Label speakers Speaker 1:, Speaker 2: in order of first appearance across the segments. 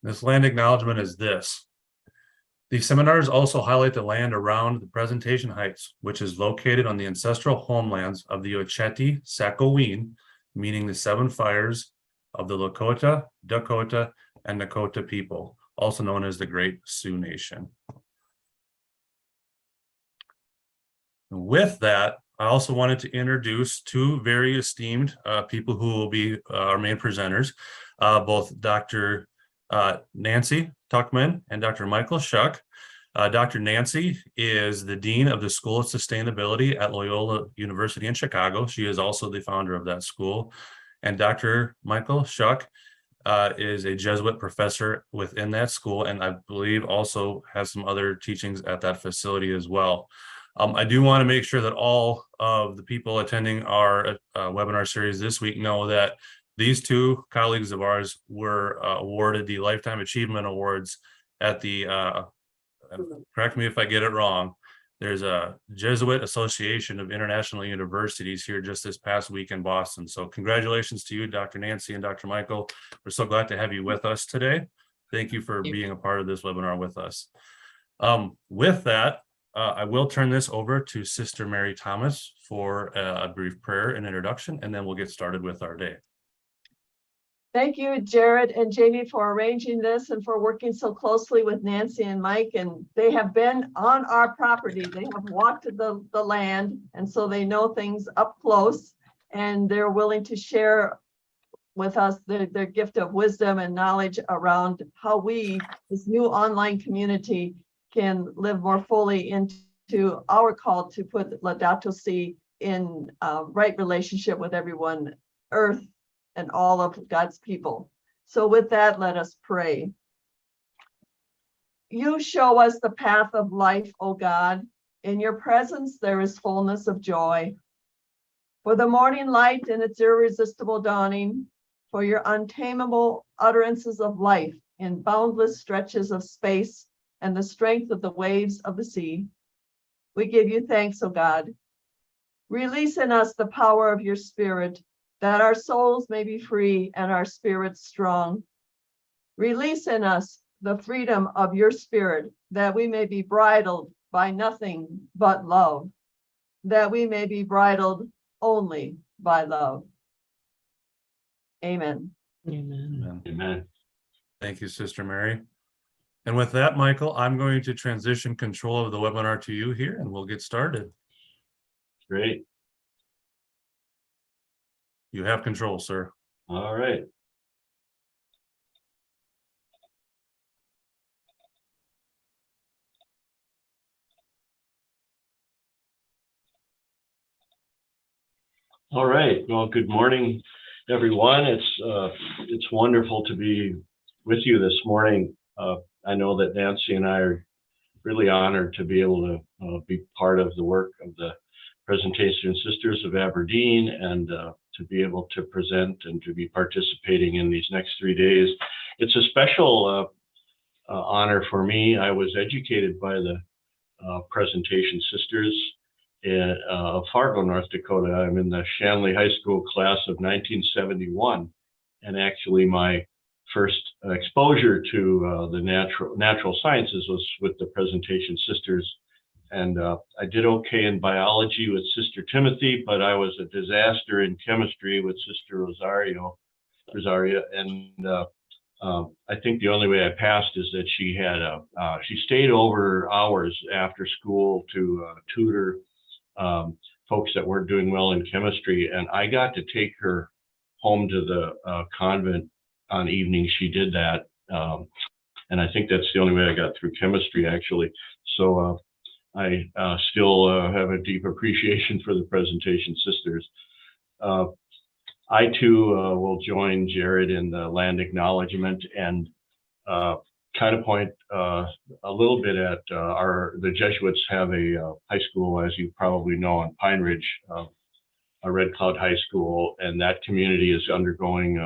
Speaker 1: This land acknowledgement is this. The seminars also highlight the land around the presentation heights, which is located on the ancestral homelands of the Ocheti-Sakowin, meaning the seven fires of the Lakota, Dakota, and Nakota people, also known as the Great Sioux Nation. With that, I also wanted to introduce two very esteemed people who will be our main presenters, both Dr. Nancy Tuckman and Dr. Michael Shuck. Dr. Nancy is the Dean of the School of Sustainability at Loyola University in Chicago. She is also the founder of that school. And Dr. Michael Shuck is a Jesuit professor within that school, and I believe also has some other teachings at that facility as well. I do want to make sure that all of the people attending our webinar series this week know that these two colleagues of ours were awarded the Lifetime Achievement Awards at the, correct me if I get it wrong, there's a Jesuit Association of International Universities here just this past week in Boston. So congratulations to you, Dr. Nancy and Dr. Michael. We're so glad to have you with us today. Thank you for being a part of this webinar with us. With that, I will turn this over to Sister Mary Thomas for a brief prayer and introduction, and then we'll get started with our day.
Speaker 2: Thank you, Jared and Jamie, for arranging this and for working so closely with Nancy and Mike. And they have been on our property. They have walked the land, and so they know things up close, and they're willing to share with us their gift of wisdom and knowledge around how we, this new online community, can live more fully into our call to put Laudato Si in right relationship with everyone, earth, and all of God's people. So with that, let us pray. You show us the path of life, O God. In your presence, there is fullness of joy. For the morning light and its irresistible dawning, for your untamable utterances of life in boundless stretches of space and the strength of the waves of the sea. We give you thanks, O God. Release in us the power of your Spirit, that our souls may be free and our spirits strong. Release in us the freedom of your Spirit, that we may be bridled by nothing but love, that we may be bridled only by love. Amen.
Speaker 1: Amen.
Speaker 3: Amen.
Speaker 1: Thank you, Sister Mary. And with that, Michael, I'm going to transition control of the webinar to you here, and we'll get started.
Speaker 3: Great.
Speaker 1: You have control, sir.
Speaker 3: All right. All right. Well, good morning, everyone. It's wonderful to be with you this morning. I know that Nancy and I are really honored to be able to be part of the work of the Presentation Sisters of Aberdeen, and to be able to present and to be participating in these next 3 days. It's a special honor for me. I was educated by the Presentation Sisters of Fargo, North Dakota. I'm in the Shanley High School class of 1971, and actually my first exposure to the natural sciences was with the Presentation Sisters. And I did okay in biology with Sister Timothy, but I was a disaster in chemistry with Sister Rosaria. And I think the only way I passed is that she stayed over hours after school to tutor folks that weren't doing well in chemistry. And I got to take her home to the convent on evenings she did that. And I think that's the only way I got through chemistry, actually. So I still have a deep appreciation for the Presentation Sisters. I too will join Jared in the land acknowledgement and kind of point a little bit at the Jesuits have a high school, as you probably know, on Pine Ridge, a Red Cloud High School, and that community is undergoing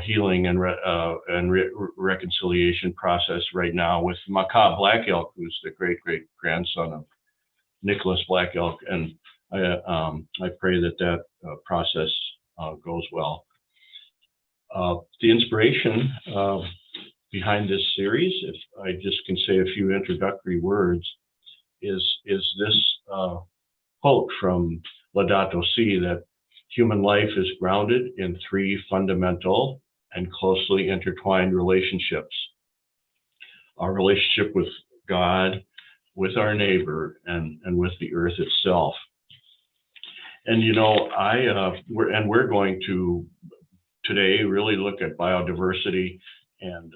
Speaker 3: healing and reconciliation process right now with Macaw Black Elk, who's the great grandson of Nicholas Black Elk, and I pray that process goes well. The inspiration behind this series, if I just can say a few introductory words, is this quote from Laudato Si, that human life is grounded in three fundamental and closely intertwined relationships: our relationship with God, with our neighbor, and with the earth itself. And you know, we're going to today really look at biodiversity and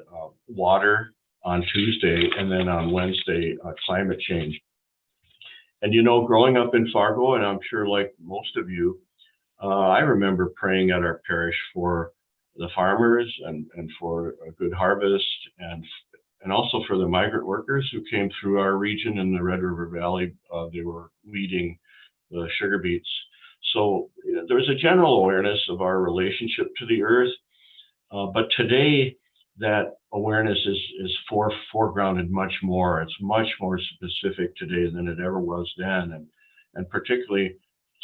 Speaker 3: water on Tuesday, and then on Wednesday, climate change. And you know, growing up in Fargo, and I'm sure like most of you, I remember praying at our parish for the farmers and for a good harvest, and also for the migrant workers who came through our region in the Red River Valley. They were weeding the sugar beets. So you know, there's a general awareness of our relationship to the earth, but today that awareness is foregrounded much more. It's much more specific today than it ever was then, and particularly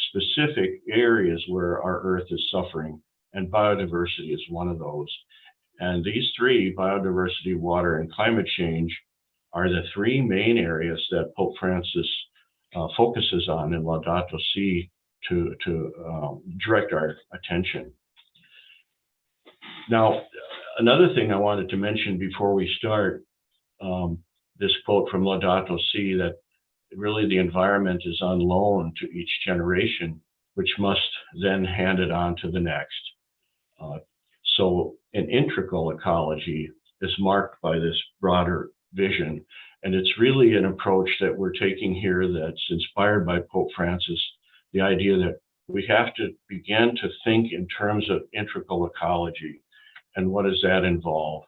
Speaker 3: specific areas where our earth is suffering, and biodiversity is one of those. And these three, biodiversity, water, and climate change, are the three main areas that Pope Francis focuses on in Laudato Si to direct our attention. Now, another thing I wanted to mention before we start, this quote from Laudato Si, that really the environment is on loan to each generation, which must then hand it on to the next. So an integral ecology is marked by this broader vision. And it's really an approach that we're taking here that's inspired by Pope Francis, the idea that we have to begin to think in terms of integral ecology. And what does that involve?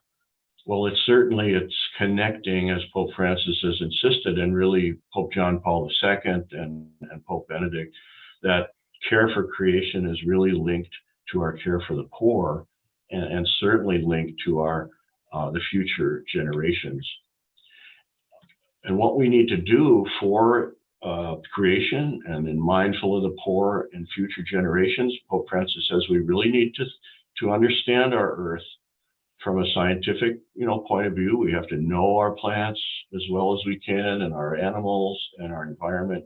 Speaker 3: Well, it's connecting, as Pope Francis has insisted, and really Pope John Paul II and Pope Benedict, that care for creation is really linked to our care for the poor, and certainly linked to our the future generations. And what we need to do for creation and in mindful of the poor and future generations, Pope Francis says we really need to understand our earth from a scientific, point of view. We have to know our plants as well as we can, and our animals and our environment.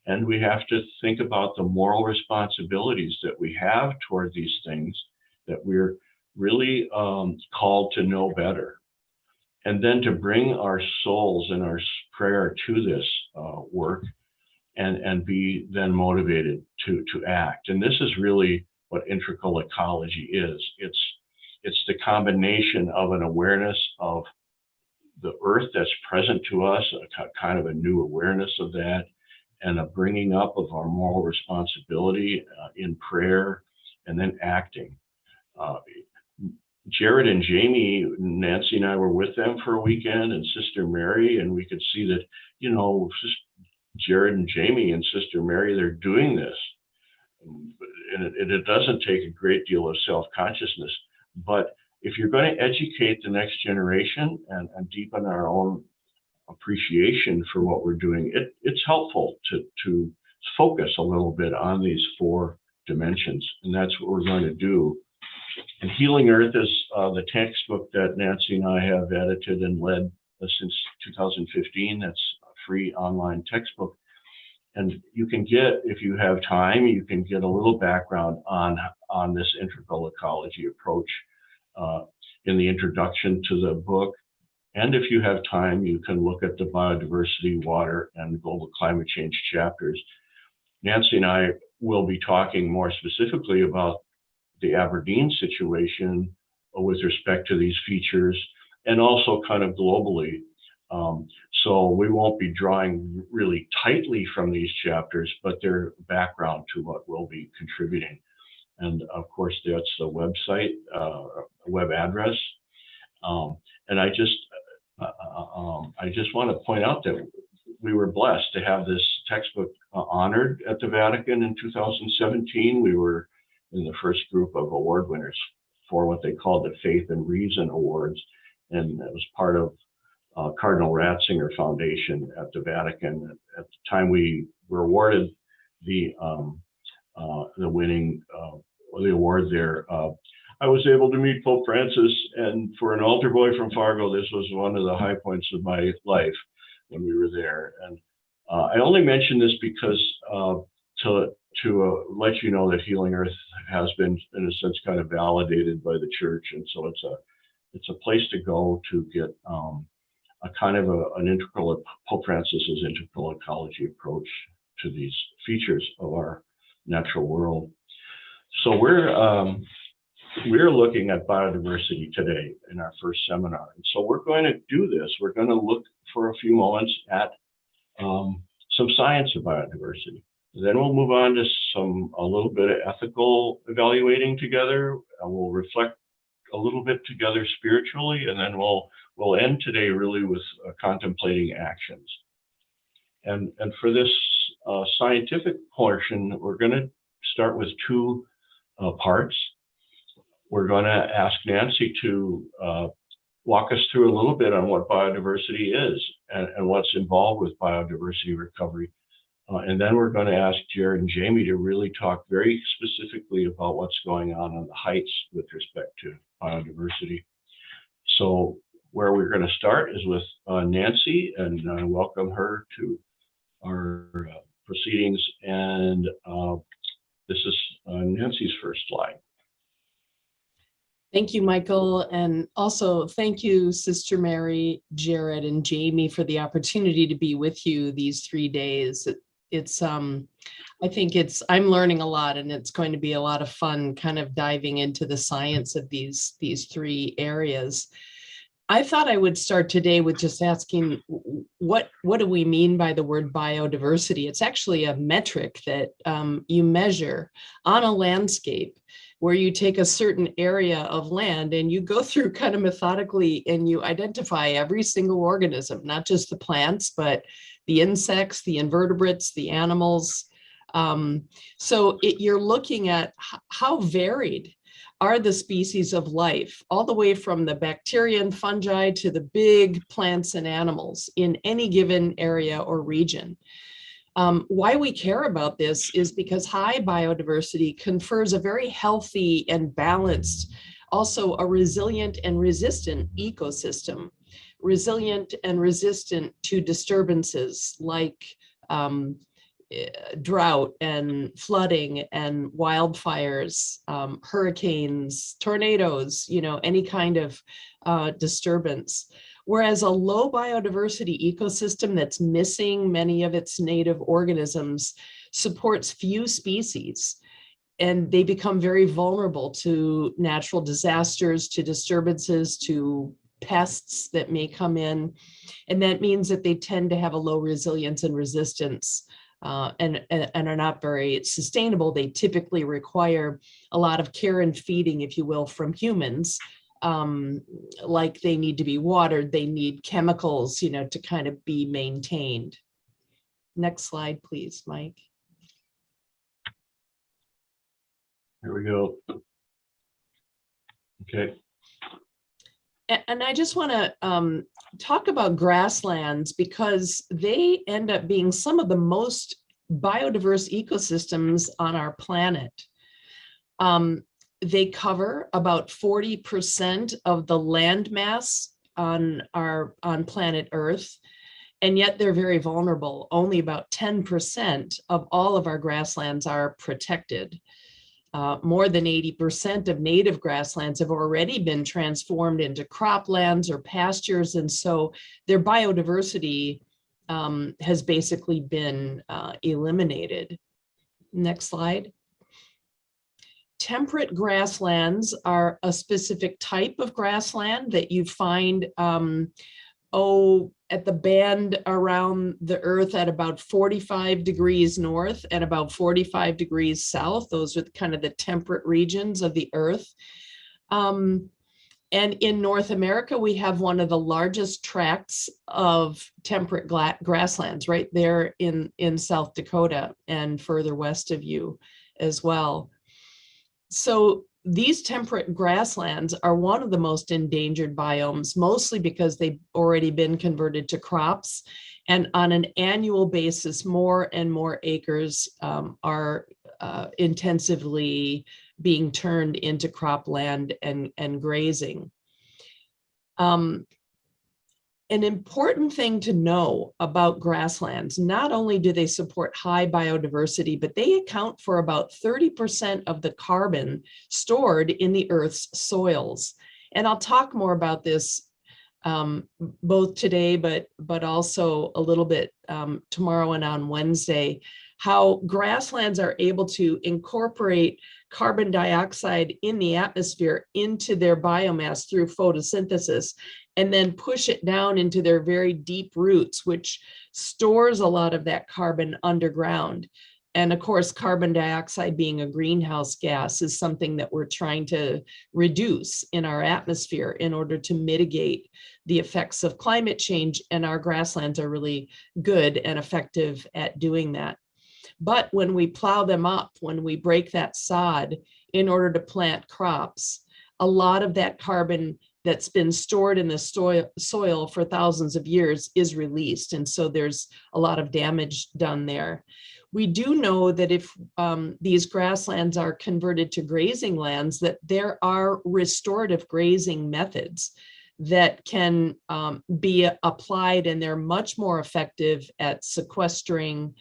Speaker 3: And we have to think about the moral responsibilities that we have toward these things, that we're really called to know better. And then to bring our souls and our prayer to this work, and be then motivated to act. And this is really what integral ecology is. It's the combination of an awareness of the earth that's present to us, a kind of a new awareness of that, and a bringing up of our moral responsibility in prayer, and then acting. Jared and Jamie, Nancy and I were with them for a weekend, and Sister Mary, and we could see that, Jared and Jamie and Sister Mary, they're doing this. And it doesn't take a great deal of self-consciousness, but if you're going to educate the next generation and deepen our own appreciation for what we're doing, it's helpful to focus a little bit on these four dimensions, and that's what we're going to do. And Healing Earth is the textbook that Nancy and I have edited and led since 2015. That's a free online textbook. And you can get, if you have time, you can get a little background on this integral ecology approach in the introduction to the book. And if you have time, you can look at the biodiversity, water, and global climate change chapters. Nancy and I will be talking more specifically about the Aberdeen situation with respect to these features, and also kind of globally. So we won't be drawing really tightly from these chapters, but they're background to what we'll be contributing. And of course, that's the website, web address. And I just want to point out that we were blessed to have this textbook honored at the Vatican in 2017. We were in the first group of award winners for what they called the Faith and Reason Awards. And it was part of Cardinal Ratzinger Foundation at the Vatican. At the time we were awarded the winning the award there, I was able to meet Pope Francis, and for an altar boy from Fargo, this was one of the high points of my life when we were there. And I only mention this because to let you know that Healing Earth has been, in a sense, kind of validated by the church, and so it's a place to go to get a kind of an integral, Pope Francis's integral ecology approach to these features of our natural world. So we're looking at biodiversity today in our first seminar. And so we're going to do this. We're going to look for a few moments at some science of biodiversity. Then we'll move on to a little bit of ethical evaluating together, and we'll reflect a little bit together spiritually, and then we'll end today really with contemplating actions. And for this scientific portion, we're going to start with two parts. We're going to ask Nancy to walk us through a little bit on what biodiversity is and what's involved with biodiversity recovery. And then we're going to ask Jared and Jamie to really talk very specifically about what's going on the heights with respect to biodiversity. So where we're going to start is with Nancy, and I welcome her to our proceedings. And this is Nancy's first slide.
Speaker 4: Thank you, Michael. And also thank you, Sister Mary, Jared, and Jamie for the opportunity to be with you these 3 days. I think I'm learning a lot, and it's going to be a lot of fun kind of diving into the science of these three areas. I thought I would start today with just asking, what do we mean by the word biodiversity? It's actually a metric that you measure on a landscape, where you take a certain area of land and you go through kind of methodically and you identify every single organism, not just the plants, but the insects, the invertebrates, the animals. So you're looking at how varied are the species of life, all the way from the bacteria and fungi to the big plants and animals in any given area or region. Why we care about this is because high biodiversity confers a very healthy and balanced, also a resilient and resistant ecosystem, resilient and resistant to disturbances like drought and flooding and wildfires, hurricanes, tornadoes, any kind of disturbance. Whereas a low biodiversity ecosystem that's missing many of its native organisms supports few species, and they become very vulnerable to natural disasters, to disturbances, to pests that may come in. And that means that they tend to have a low resilience and resistance and are not very sustainable. They typically require a lot of care and feeding, if you will, from humans. Like they need to be watered, they need chemicals, to kind of be maintained. Next slide, please, Mike.
Speaker 3: Here we go. Okay.
Speaker 4: And I just want to talk about grasslands, because they end up being some of the most biodiverse ecosystems on our planet. They cover about 40% of the land mass on planet Earth, and yet they're very vulnerable. Only about 10% of all of our grasslands are protected. More than 80% of native grasslands have already been transformed into croplands or pastures, and so their biodiversity has basically been eliminated. Next slide. Temperate grasslands are a specific type of grassland that you find at the band around the Earth at about 45 degrees north and about 45 degrees south. Those are kind of the temperate regions of the Earth. And in North America, we have one of the largest tracts of temperate grasslands right there in South Dakota and further west of you as well. So these temperate grasslands are one of the most endangered biomes, mostly because they've already been converted to crops. And on an annual basis, more and more acres are intensively being turned into cropland and grazing. An important thing to know about grasslands, not only do they support high biodiversity, but they account for about 30% of the carbon stored in the Earth's soils. And I'll talk more about this both today, but also a little bit tomorrow and on Wednesday, how grasslands are able to incorporate carbon dioxide in the atmosphere into their biomass through photosynthesis, and then push it down into their very deep roots, which stores a lot of that carbon underground. And of course, carbon dioxide being a greenhouse gas is something that we're trying to reduce in our atmosphere in order to mitigate the effects of climate change. And our grasslands are really good and effective at doing that. But when we plow them up, when we break that sod in order to plant crops, a lot of that carbon that's been stored in the soil for thousands of years is released. And so there's a lot of damage done there. We do know that if these grasslands are converted to grazing lands, that there are restorative grazing methods that can be applied, and they're much more effective at sequestering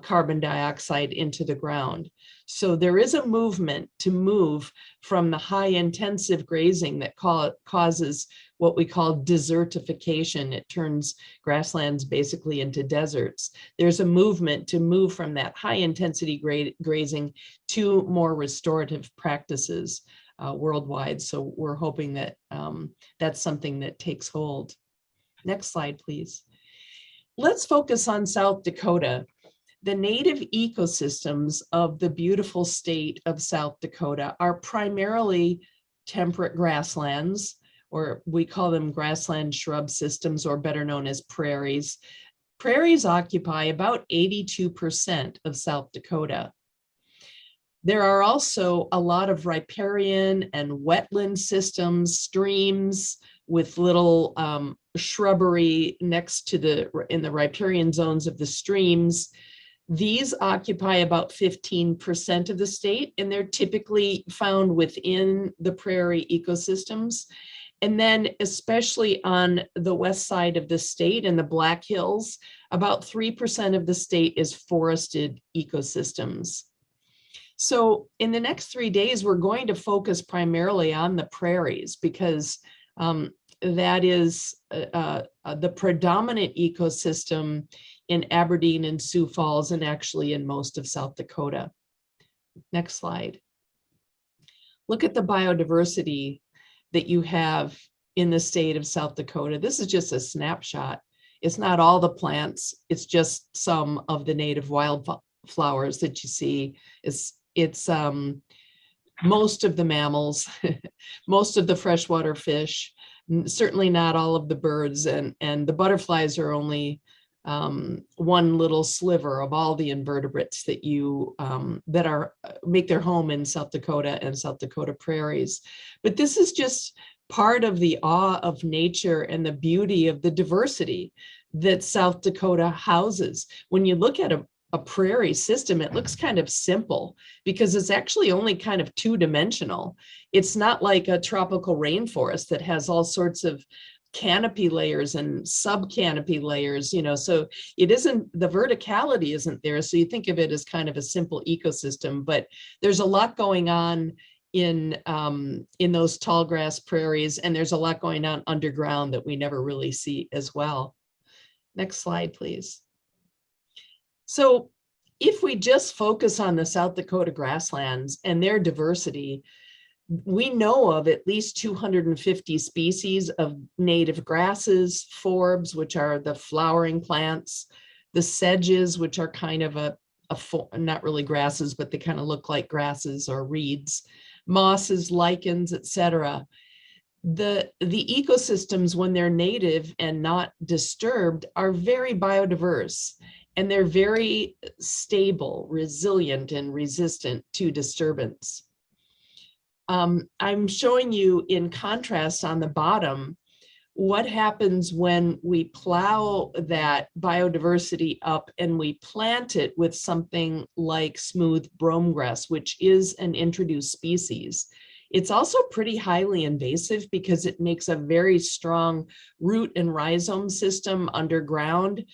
Speaker 4: carbon dioxide into the ground. So there is a movement to move from the high intensive grazing that causes what we call desertification. It turns grasslands basically into deserts. There's a movement to move from that high intensity grazing to more restorative practices worldwide. So we're hoping that that's something that takes hold. Next slide, please. Let's focus on South Dakota. The native ecosystems of the beautiful state of South Dakota are primarily temperate grasslands, or we call them grassland shrub systems, or better known as prairies. Prairies occupy about 82% of South Dakota. There are also a lot of riparian and wetland systems, streams with little shrubbery next to in the riparian zones of the streams. These occupy about 15% of the state, and they're typically found within the prairie ecosystems. And then especially on the west side of the state in the Black Hills, about 3% of the state is forested ecosystems. So in the next 3 days, we're going to focus primarily on the prairies because that is the predominant ecosystem in Aberdeen and Sioux Falls, and actually in most of South Dakota. Next slide. Look at the biodiversity that you have in the state of South Dakota. This is just a snapshot. It's not all the plants, it's just some of the native wildflowers that you see. It's most of the mammals, most of the freshwater fish, certainly not all of the birds, and the butterflies are only one little sliver of all the invertebrates that make their home in South Dakota and South Dakota prairies. But this is just part of the awe of nature and the beauty of the diversity that South Dakota houses. When you look at a prairie system, it looks kind of simple because it's actually only kind of two-dimensional. It's not like a tropical rainforest that has all sorts of canopy layers and sub-canopy layers, so it isn't, the verticality isn't there. So you think of it as kind of a simple ecosystem, but there's a lot going on in those tall grass prairies, and there's a lot going on underground that we never really see as well. Next slide, please. So if we just focus on the South Dakota grasslands and their diversity, we know of at least 250 species of native grasses, forbs, which are the flowering plants, the sedges, which are kind of not really grasses, but they kind of look like grasses or reeds, mosses, lichens, etc. The ecosystems, when they're native and not disturbed, are very biodiverse, and they're very stable, resilient, and resistant to disturbance. I'm showing you in contrast on the bottom what happens when we plow that biodiversity up and we plant it with something like smooth brome grass, which is an introduced species. It's also pretty highly invasive because it makes a very strong root and rhizome system underground,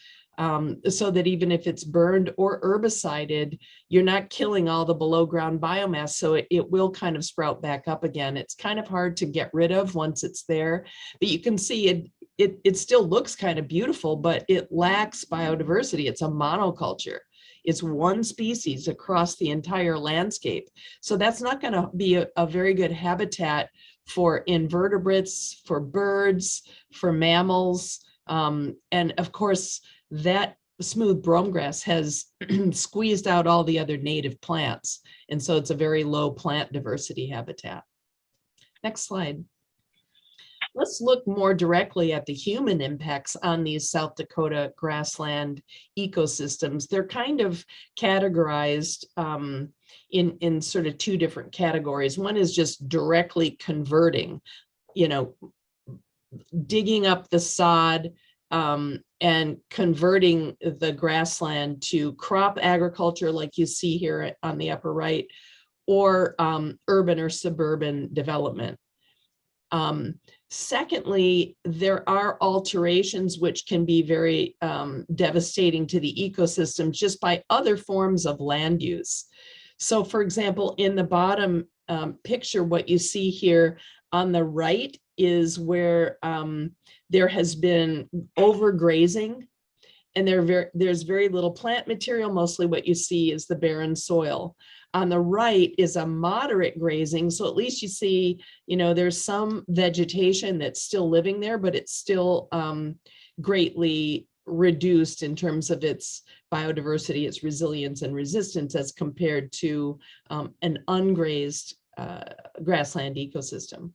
Speaker 4: so that even if it's burned or herbicided, you're not killing all the below ground biomass, so it will kind of sprout back up again. It's kind of hard to get rid of once it's there, but you can see it still looks kind of beautiful, but it lacks biodiversity. It's a monoculture. It's one species across the entire landscape. So that's not going to be a very good habitat for invertebrates, for birds, for mammals. And of course, that smooth brome grass has squeezed out all the other native plants. And so it's a very low plant diversity habitat. Next slide. Let's look more directly at the human impacts on these South Dakota grassland ecosystems. They're kind of categorized in sort of two different categories. One is just directly converting, digging up the sod and converting the grassland to crop agriculture, like you see here on the upper right, or urban or suburban development. Secondly, there are alterations which can be very devastating to the ecosystem just by other forms of land use. So for example, in the bottom picture, what you see here on the right is where there has been overgrazing, and there's very little plant material. Mostly what you see is the barren soil. On the right is a moderate grazing, so at least you see, there's some vegetation that's still living there, but it's still greatly reduced in terms of its biodiversity, its resilience and resistance as compared to an ungrazed grassland ecosystem.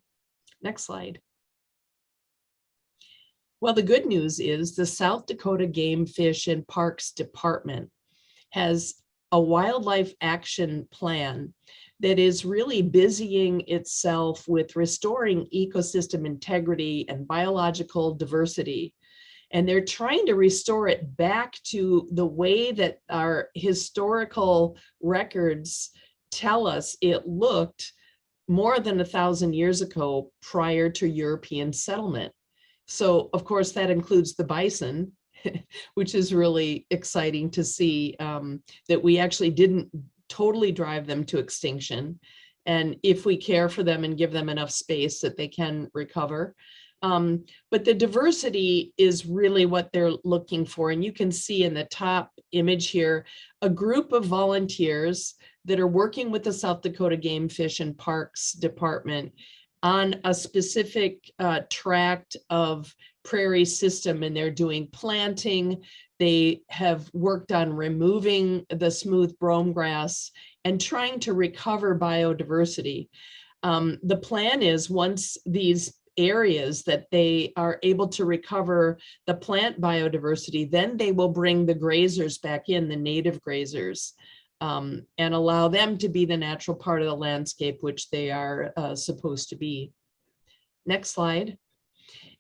Speaker 4: Next slide. Well, the good news is the South Dakota Game, Fish, and Parks Department has a wildlife action plan that is really busying itself with restoring ecosystem integrity and biological diversity. And they're trying to restore it back to the way that our historical records tell us it looked more than 1,000 years ago prior to European settlement. So of course that includes the bison, which is really exciting to see, that we actually didn't totally drive them to extinction. And if we care for them and give them enough space, that they can recover. But the diversity is really what they're looking for. And you can see in the top image here, a group of volunteers that are working with the South Dakota Game, Fish, and Parks Department on a specific tract of prairie system, and they're doing planting. They have worked on removing the smooth brome grass and trying to recover biodiversity. The plan is, once these areas that they are able to recover the plant biodiversity, then they will bring the grazers back in, the native grazers, and allow them to be the natural part of the landscape, which they are supposed to be. Next slide.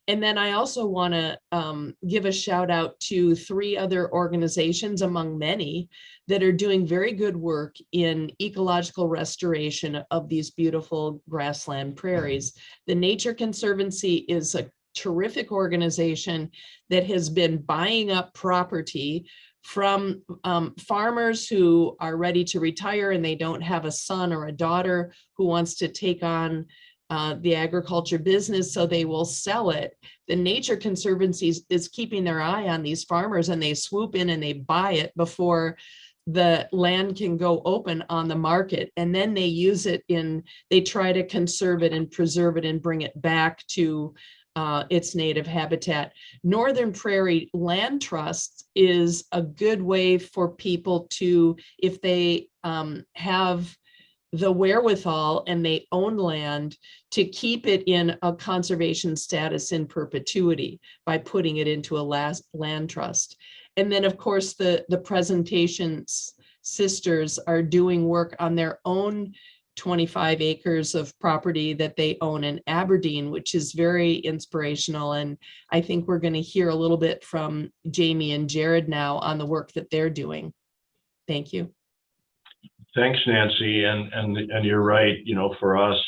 Speaker 4: And then I also want to give a shout out to 3 other organizations among many that are doing very good work in ecological restoration of these beautiful grassland prairies. The Nature Conservancy is a terrific organization that has been buying up property from farmers who are ready to retire and they don't have a son or a daughter who wants to take on the agriculture business, so they will sell it. The Nature Conservancy is keeping their eye on these farmers, and they swoop in and they buy it before the land can go open on the market. And then they use it they try to conserve it and preserve it and bring it back to its native habitat. Northern Prairie Land Trust is a good way for people to, if they have the wherewithal and they own land, to keep it in a conservation status in perpetuity by putting it into a land trust. And then of course the Presentation Sisters are doing work on their own 25 acres of property that they own in Aberdeen, which is very inspirational. And I think we're going to hear a little bit from Jamie and Jared now on the work that they're doing. Thank you.
Speaker 3: Thanks, Nancy. And you're right. You know, for us,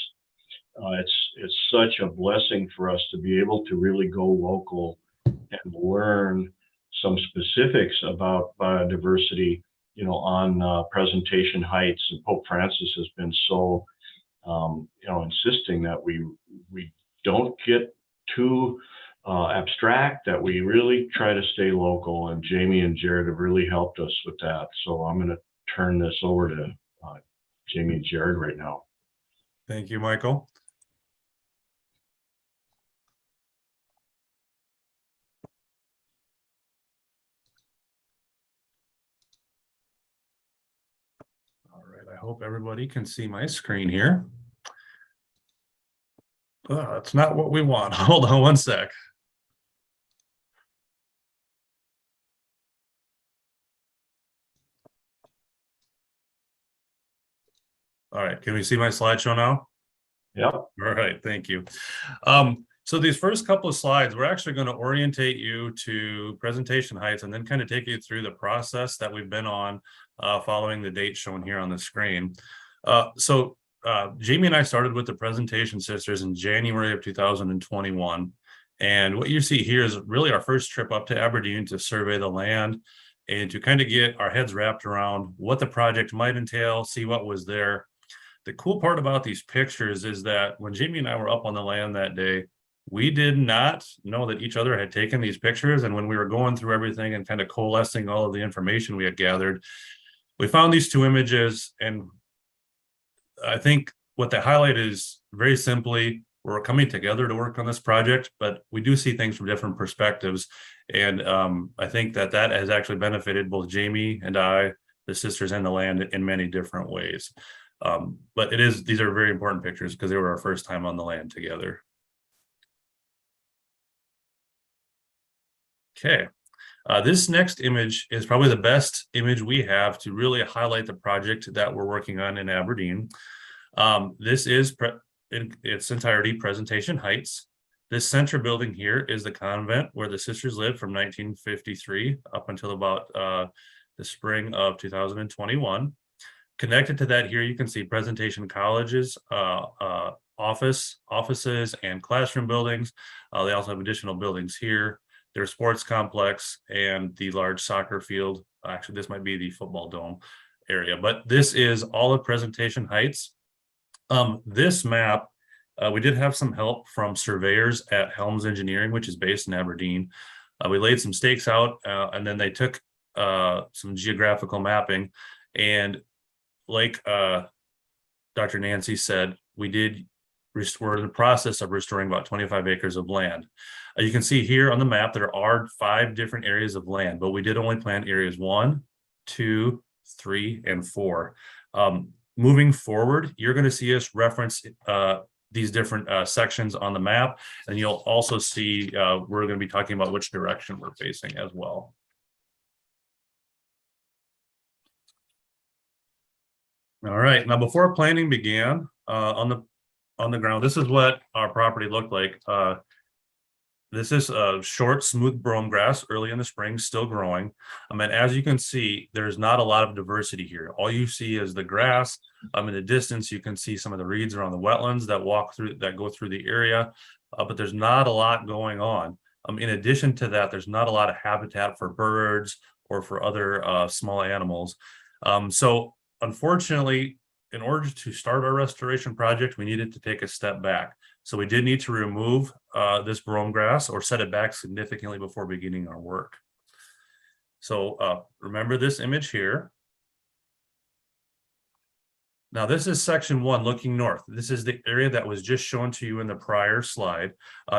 Speaker 3: it's such a blessing for us to be able to really go local and learn some specifics about biodiversity, you know, on Presentation Heights. And Pope Francis has been so, you know, insisting that we don't get too abstract, that we really try to stay local. And Jamie and Jared have really helped us with that. So I'm going to turn this over to Jamie and Jared right now.
Speaker 1: Thank you, Michael. All right, I hope everybody can see my screen here. That's not what we want. Hold on one sec. All right, can we see my slideshow now?
Speaker 3: Yep.
Speaker 1: All right, thank you. So these first couple of slides, we're actually going to orientate you to Presentation Heights and then kind of take you through the process that we've been on following the date shown here on the screen. Jamie and I started with the Presentation Sisters in January of 2021. And what you see here is really our first trip up to Aberdeen to survey the land and to kind of get our heads wrapped around what the project might entail, see what was there. The cool part about these pictures is that when Jamie and I were up on the land that day, we did not know that each other had taken these pictures. And when we were going through everything and kind of coalescing all of the information we had gathered, we found these two images. And I think what they highlight is very simply, we're coming together to work on this project, but we do see things from different perspectives. And I think that has actually benefited both Jamie and I, the sisters, and the land in many different ways. But these are very important pictures because they were our first time on the land together. Okay, this next image is probably the best image we have to really highlight the project that we're working on in Aberdeen. This is in its entirety Presentation Heights. This center building here is the convent where the sisters lived from 1953 up until about the spring of 2021. Connected to that here, you can see Presentation College's offices and classroom buildings. They also have additional buildings here, their sports complex, and the large soccer field. Actually, this might be the football dome area, but this is all of Presentation Heights. This map, we did have some help from surveyors at Helms Engineering, which is based in Aberdeen. We laid some stakes out, and then they took some geographical mapping. And like Dr. Nancy said, we're in the process of restoring about 25 acres of land. You can see here on the map, there are 5 different areas of land, but we did only plant areas 1, 2, 3, and 4. Moving forward, you're going to see us reference these different sections on the map, and you'll also see we're going to be talking about which direction we're facing as well. All right, now before planting began on the ground, this is what our property looked like. This is a short, smooth brome grass early in the spring, still growing. And as you can see, there's not a lot of diversity here. All you see is the grass. In the distance, you can see some of the reeds around the wetlands that go through the area, but there's not a lot going on. In addition to that, there's not a lot of habitat for birds or for other small animals. So unfortunately, in order to start our restoration project, we needed to take a step back. So we did need to remove this brome grass or set it back significantly before beginning our work. So remember this image here. Now this is section 1 looking north. This is the area that was just shown to you in the prior slide.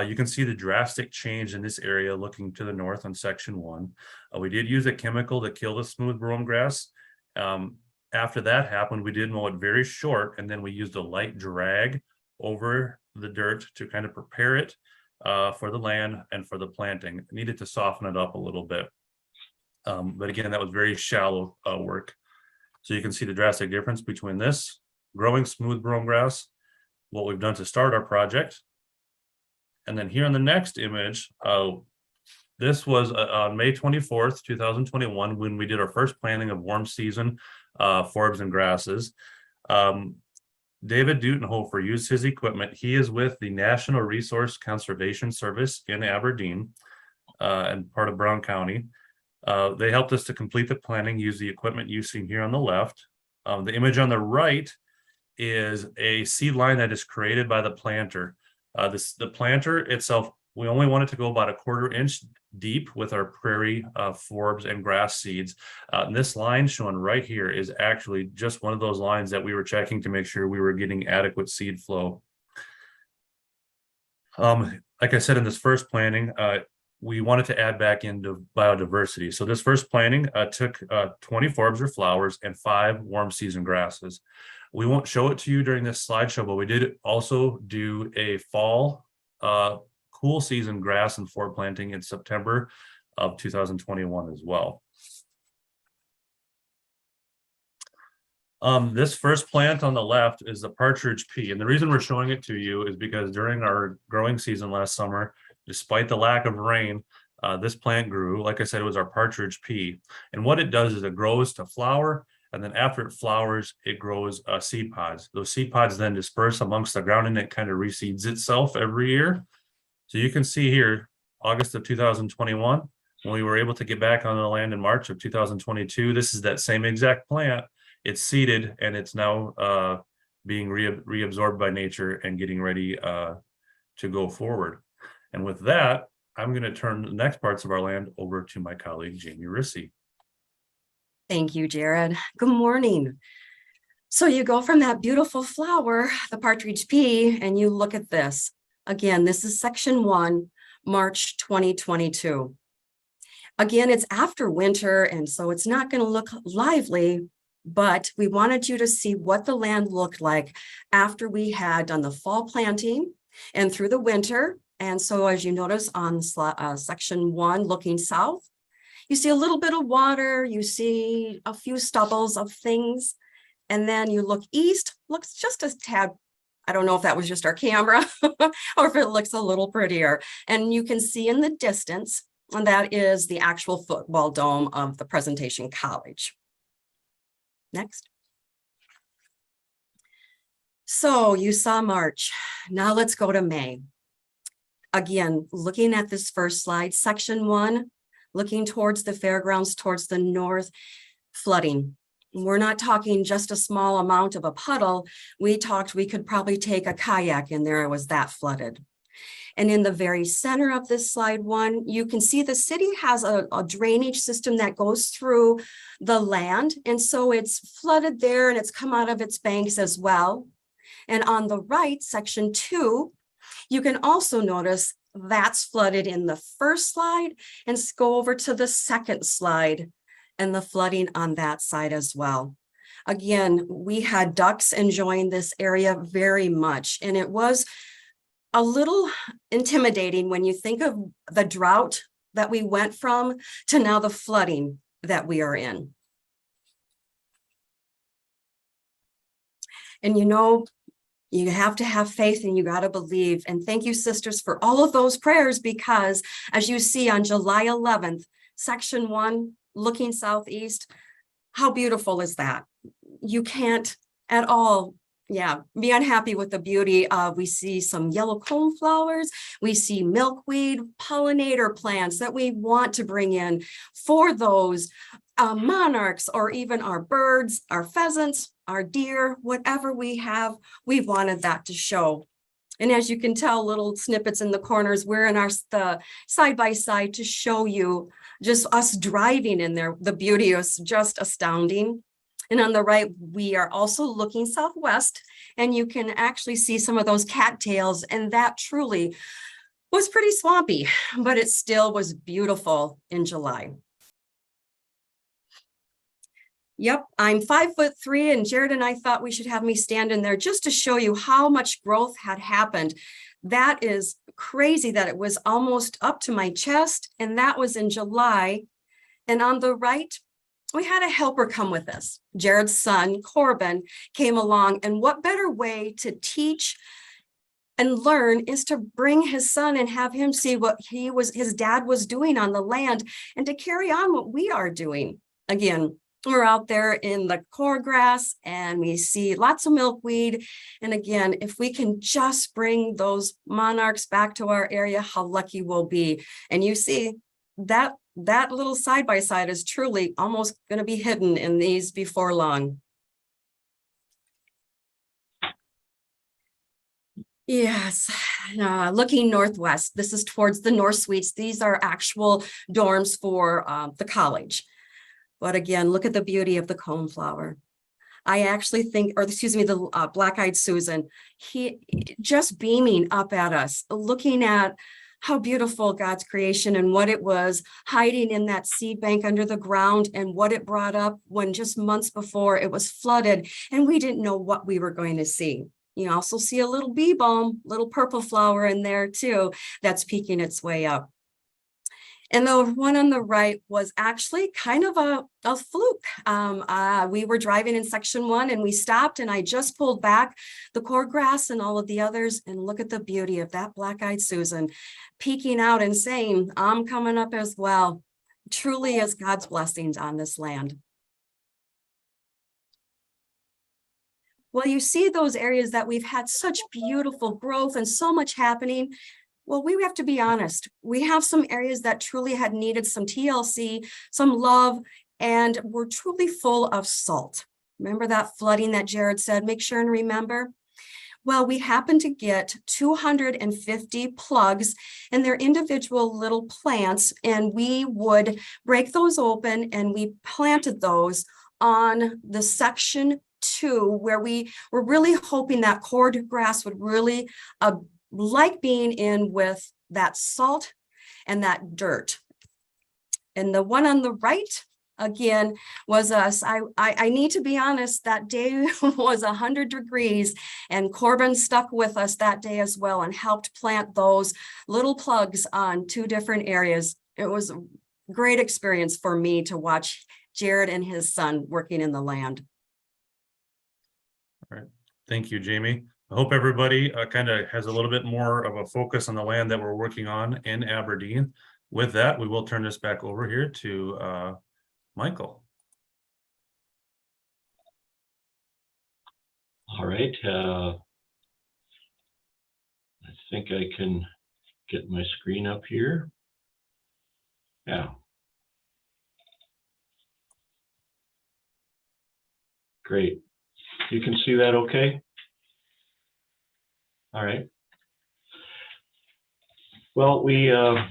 Speaker 1: You can see the drastic change in this area looking to the north on section 1. We did use a chemical to kill the smooth brome grass. After that happened, we did mow it very short, and then we used a light drag over the dirt to kind of prepare it for the land and for the planting. It needed to soften it up a little bit. But again, that was very shallow work. So you can see the drastic difference between this growing smooth brome grass, what we've done to start our project. And then here in the next image, this was on May 24th, 2021, when we did our first planting of warm season forbs and grasses. David Dutenhofer used his equipment. He is with the National Resource Conservation Service in Aberdeen and part of Brown County. They helped us to complete the planting, use the equipment you see here on the left. The image on the right is a seed line that is created by the planter. The planter itself, we only want it to go about a 1/4 inch deep with our prairie forbs and grass seeds. And this line shown right here is actually just one of those lines that we were checking to make sure we were getting adequate seed flow. Like I said, in this first planting, we wanted to add back into biodiversity. So this first planting took 20 forbs or flowers and 5 warm season grasses. We won't show it to you during this slideshow, but we did also do a fall cool season grass and forb planting in September of 2021 as well. This first plant on the left is the partridge pea. And the reason we're showing it to you is because during our growing season last summer, despite the lack of rain, this plant grew. Like I said, it was our partridge pea. And what it does is it grows to flower. And then after it flowers, it grows seed pods. Those seed pods then disperse amongst the ground and it kind of reseeds itself every year. So you can see here, August of 2021, when we were able to get back on the land in March of 2022, this is that same exact plant. It's seeded and it's now being reabsorbed by nature and getting ready to go forward. And with that, I'm going to turn the next parts of our land over to my colleague, Jamie Rissy.
Speaker 5: Thank you, Jared. Good morning. So you go from that beautiful flower, the partridge pea, and you look at this. Again, this is section 1, March 2022. Again, it's after winter, and so it's not going to look lively, but we wanted you to see what the land looked like after we had done the fall planting and through the winter. And so as you notice on section 1, looking south, you see a little bit of water, you see a few stubbles of things, and then you look east, looks just a tad, I don't know if that was just our camera or if it looks a little prettier. And you can see in the distance, and that is the actual football dome of the Presentation College. Next. So you saw March. Now let's go to May. Again, looking at this first slide, section 1, looking towards the fairgrounds, towards the north, flooding. We're not talking just a small amount of a puddle. We talked we could probably take a kayak in there. It was that flooded. And in the very center of this slide 1, you can see the city has a drainage system that goes through the land. And so it's flooded there and it's come out of its banks as well. And on the right, section 2, you can also notice that's flooded in the first slide, and go over to the second slide and the flooding on that side as well. Again, we had ducks enjoying this area very much, and it was a little intimidating when you think of the drought that we went from to now the flooding that we are in. And you know, you have to have faith and you got to believe. And thank you, sisters, for all of those prayers, because as you see on July 11th, section 1, looking southeast, how beautiful is that? You can't at all, be unhappy with the beauty. We see some yellow cone flowers. We see milkweed, pollinator plants that we want to bring in for those monarchs, or even our birds, our pheasants, our deer, whatever we have, we wanted that to show. And as you can tell, little snippets in the corners, we're in the side by side to show you just us driving in there. The beauty is just astounding. And on the right, we are also looking southwest, and you can actually see some of those cattails, and that truly was pretty swampy, but it still was beautiful in July. Yep, I'm 5'3", and Jared and I thought we should have me stand in there just to show you how much growth had happened. That is crazy that it was almost up to my chest, and that was in July. And on the right, we had a helper come with us. Jared's son, Corbin, came along, and what better way to teach and learn is to bring his son and have him see what his dad was doing on the land, and to carry on what we are doing. Again, we're out there in the core grass and we see lots of milkweed. And again, if we can just bring those monarchs back to our area, how lucky we'll be. And you see that little side by side is truly almost going to be hidden in these before long. Yes, looking northwest, this is towards the North Suites. These are actual dorms for the college. But again, look at the beauty of the coneflower. I actually think, or excuse me, the black-eyed Susan, he just beaming up at us, looking at how beautiful God's creation and what it was hiding in that seed bank under the ground, and what it brought up when just months before it was flooded and we didn't know what we were going to see. You also see a little bee balm, little purple flower in there too, that's peeking its way up. And the one on the right was actually kind of a fluke. We were driving in section 1 and we stopped, and I just pulled back the cordgrass and all of the others, and look at the beauty of that black-eyed Susan peeking out and saying, I'm coming up as well. Truly is God's blessings on this land. Well, you see those areas that we've had such beautiful growth and so much happening. Well, we have to be honest. We have some areas that truly had needed some TLC, some love, and were truly full of salt. Remember that flooding that Jared said, make sure and remember? Well, we happened to get 250 plugs and their individual little plants, and we would break those open and we planted those on the section 2, where we were really hoping that cord grass would really like being in with that salt and that dirt. And the one on the right, again, was us. I need to be honest, that day was 100 degrees, and Corbin stuck with us that day as well and helped plant those little plugs on 2 different areas. It was a great experience for me to watch Jared and his son working in the land.
Speaker 1: All right. Thank you, Jamie. I hope everybody kind of has a little bit more of a focus on the land that we're working on in Aberdeen. With that, we will turn this back over here to Michael.
Speaker 3: All right. I think I can get my screen up here. Yeah. Great. You can see that okay? All right. Well, we're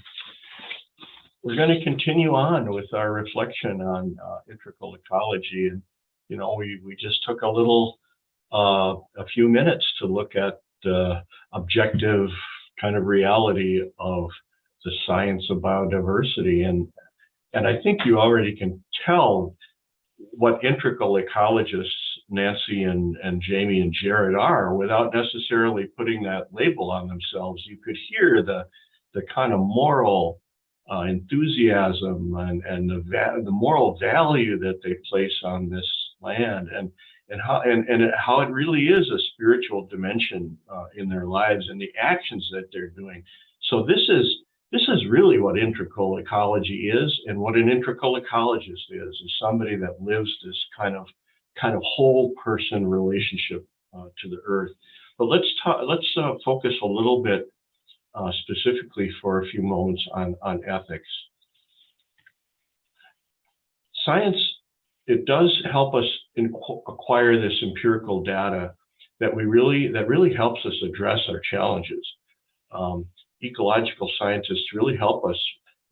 Speaker 3: going to continue on with our reflection on integral ecology, and we just took a few minutes to look at the objective kind of reality of the science of biodiversity, and I think you already can tell what integral ecologists Nancy and Jamie and Jared are without necessarily putting that label on themselves. You could hear the kind of moral enthusiasm and the moral value that they place on this land, and how it really is a spiritual dimension in their lives and the actions that they're doing. So this is really what integral ecology is, and what an integral ecologist is somebody that lives this kind of whole person relationship to the earth. But let's focus a little bit specifically for a few moments on ethics. Science, it does help us acquire this empirical data that really helps us address our challenges. Ecological scientists really help us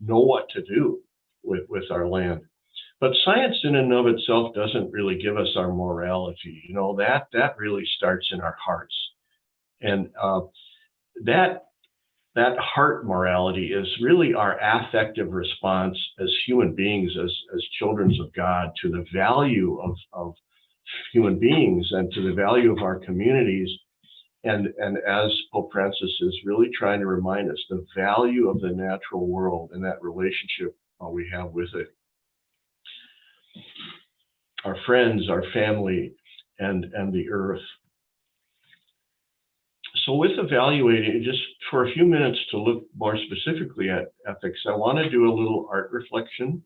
Speaker 3: know what to do with our land. But science in and of itself doesn't really give us our morality. That really starts in our hearts. And that heart morality is really our affective response as human beings, as children of God, to the value of human beings and to the value of our communities. And as Pope Francis is really trying to remind us, the value of the natural world and that relationship we have with it. our friends, our family, and the earth. So with evaluating, just for a few minutes to look more specifically at ethics, I want to do a little art reflection,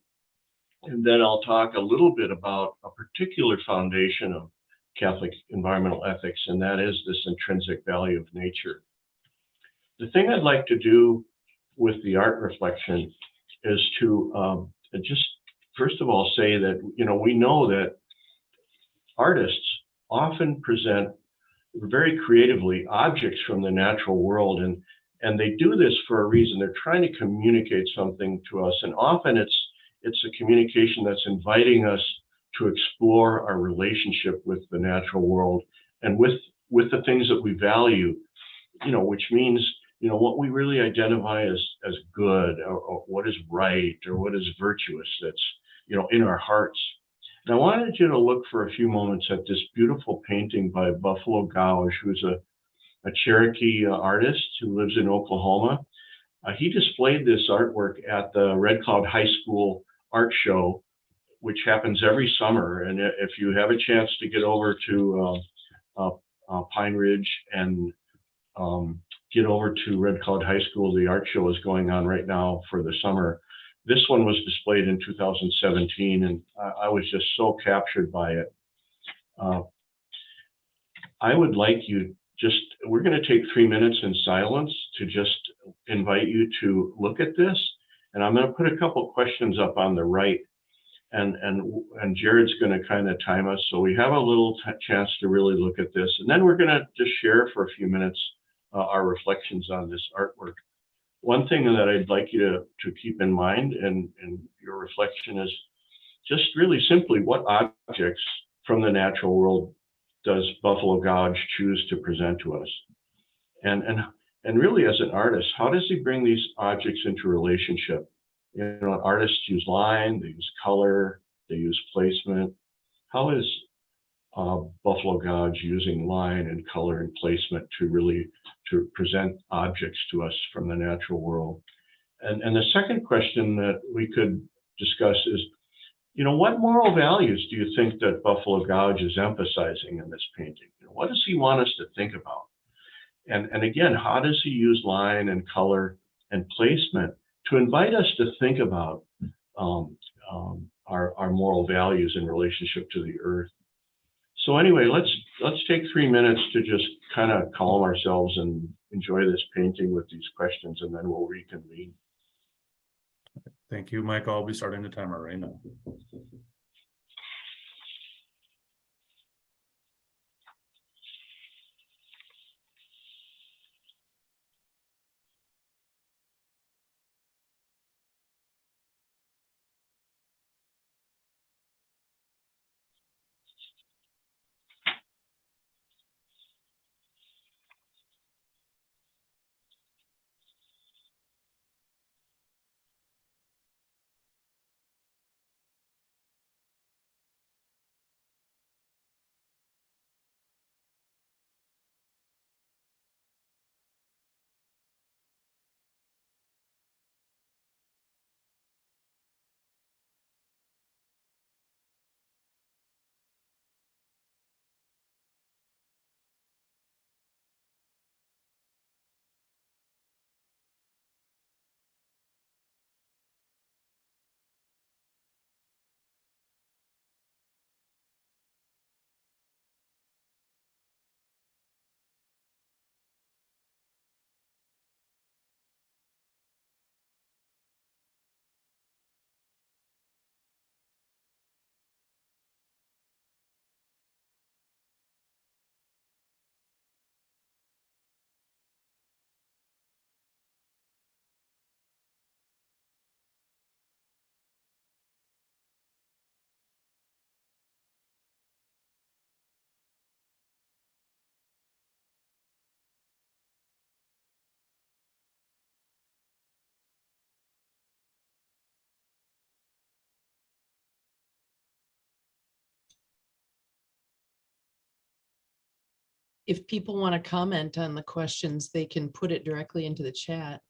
Speaker 3: and then I'll talk a little bit about a particular foundation of Catholic environmental ethics, and that is this intrinsic value of nature. The thing I'd like to do with the art reflection is to just first of all say that, we know that artists often present very creatively objects from the natural world, and they do this for a reason. They're trying to communicate something to us, and often it's a communication that's inviting us to explore our relationship with the natural world and with the things that we value, which means, what we really identify as good, or what is right, or what is virtuous, that's, in our hearts. And I wanted you to look for a few moments at this beautiful painting by Buffalo Gauss, who's a Cherokee artist who lives in Oklahoma. He displayed this artwork at the Red Cloud High School art show, which happens every summer. And if you have a chance to get over to Pine Ridge and get over to Red Cloud High School, the art show is going on right now for the summer. This one was displayed in 2017, and I was just so captured by it. I would like you we're going to take 3 minutes in silence to just invite you to look at this. And I'm going to put a couple questions up on the right, and Jared's going to kind of time us, so we have a little chance to really look at this. And then we're going to just share for a few minutes our reflections on this artwork. One thing that I'd like you to keep in mind in your reflection is just really simply, what objects from the natural world does Buffalo Gauss choose to present to us? And really, as an artist, how does he bring these objects into relationship? Artists use line, they use color, they use placement. How is Buffalo Gauss using line and color and placement to present objects to us from the natural world? And the second question that we could discuss is, what moral values do you think that Buffalo Gauss is emphasizing in this painting? What does he want us to think about? And again, how does he use line and color and placement to invite us to think about our moral values in relationship to the earth? So anyway, let's take 3 minutes to just kind of calm ourselves and enjoy this painting with these questions, and then we'll reconvene.
Speaker 1: Thank you, Michael. I'll be starting the timer right now.
Speaker 4: If people want to comment on the questions, they can put it directly into the chat.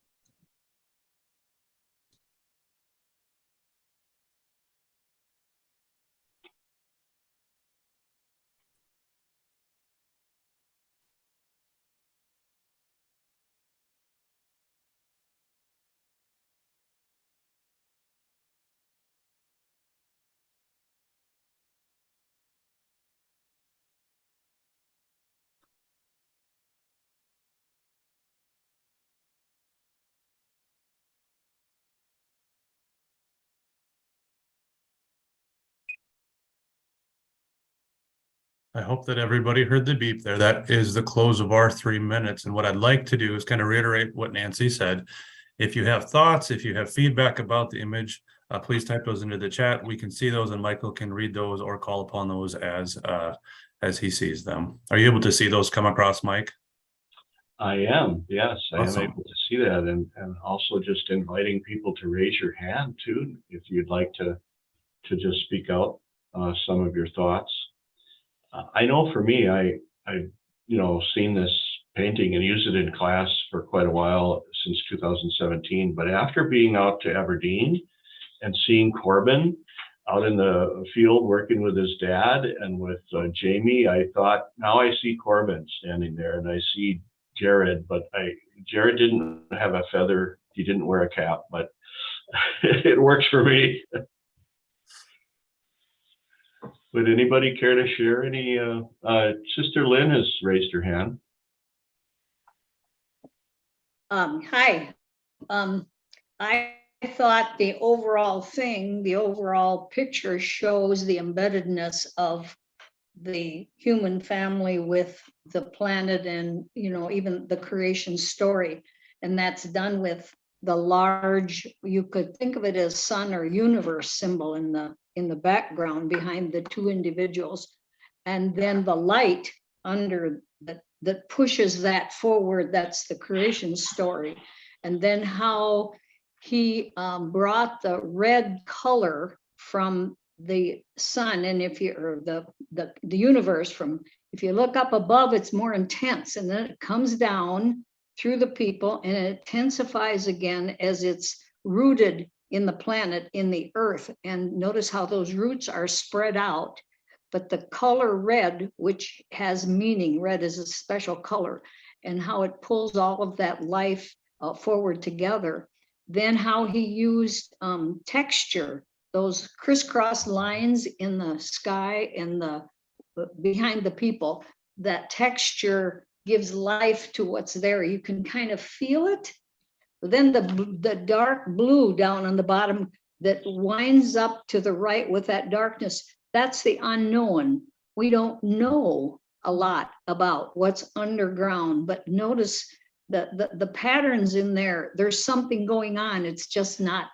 Speaker 1: I hope that everybody heard the beep there. That is the close of our 3 minutes. And what I'd like to do is kind of reiterate what Nancy said. If you have thoughts, if you have feedback about the image, please type those into the chat. We can see those and Michael can read those or call upon those as he sees them. Are you able to see those come across, Mike?
Speaker 3: I am, yes, I am
Speaker 1: Awesome.
Speaker 3: able to see that, and also just inviting people to raise your hand too, if you'd like to just speak out some of your thoughts. I know for me, I seen this painting and used it in class for quite a while since 2017. But after being out to Aberdeen and seeing Corbin out in the field working with his dad and with Jamie, I thought, now I see Corbin standing there and I see Jared, but Jared didn't have a feather. He didn't wear a cap, but it works for me. Would anybody care to share any? Sister Lynn has raised her hand.
Speaker 6: Hi. I thought the overall picture shows the embeddedness of the human family with the planet and, even the creation story. And that's done with the large, you could think of it as sun or universe symbol in the background behind the two individuals. And then the light under that pushes that forward, that's the creation story. And then how he brought the red color from the sun, and if you're the universe, from if you look up above, it's more intense, and then it comes down through the people and it intensifies again as it's rooted in the planet, in the earth. And notice how those roots are spread out, but the color red, which has meaning, red is a special color, and how it pulls all of that life forward together. Then how he used texture, those crisscross lines in the sky and behind the people, that texture gives life to what's there. You can kind of feel it. But then the dark blue down on the bottom that winds up to the right with that darkness, that's the unknown. We don't know a lot about what's underground, but notice the patterns in there. There's something going on. It's just not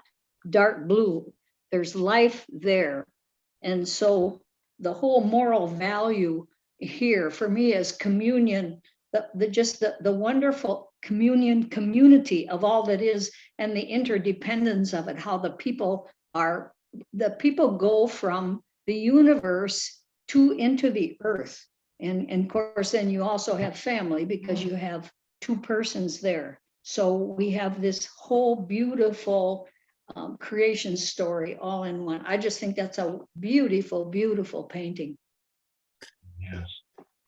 Speaker 6: dark blue. There's life there. And so the whole moral value here for me is communion, the wonderful community of all that is, and the interdependence of it, how the people go from the universe into the earth. And of course, then you also have family because you have two persons there. So we have this whole beautiful creation story all in one. I just think that's a beautiful, beautiful painting.
Speaker 3: Yes.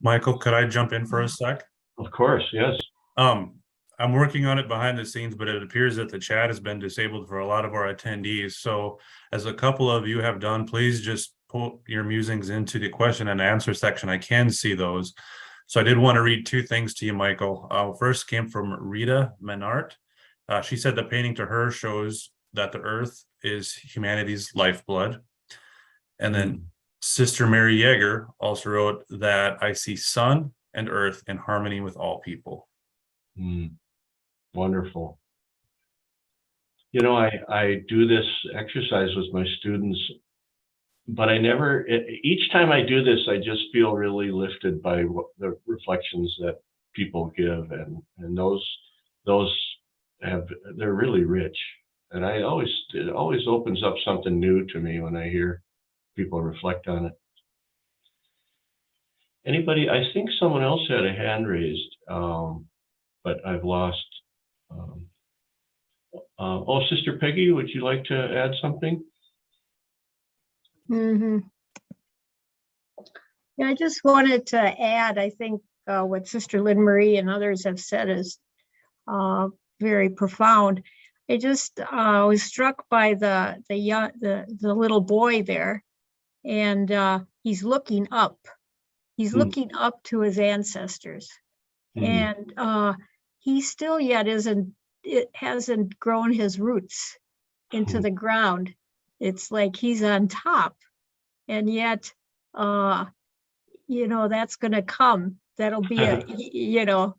Speaker 1: Michael, could I jump in for a sec?
Speaker 3: Of course, yes.
Speaker 1: I'm working on it behind the scenes, but it appears that the chat has been disabled for a lot of our attendees. So as a couple of you have done, please just put your musings into the question and answer section. I can see those. So I did want to read two things to you, Michael. First came from Rita Menart. She said the painting to her shows that the earth is humanity's lifeblood. And then Sister Mary Yeager also wrote that I see sun and earth in harmony with all people.
Speaker 3: Wonderful. I do this exercise with my students, but each time I do this, I just feel really lifted by the reflections that people give, and they're really rich. And it always opens up something new to me when I hear people reflect on it. Anybody? I think someone else had a hand raised, but I've lost. Sister Peggy, would you like to add something?
Speaker 7: Yeah, I just wanted to add, I think what Sister Lynn Marie and others have said is very profound. I just was struck by the little boy there, and he's looking up. He's looking up to his ancestors, and he still yet hasn't grown his roots into the ground. It's like he's on top, and yet that's going to come. That'll be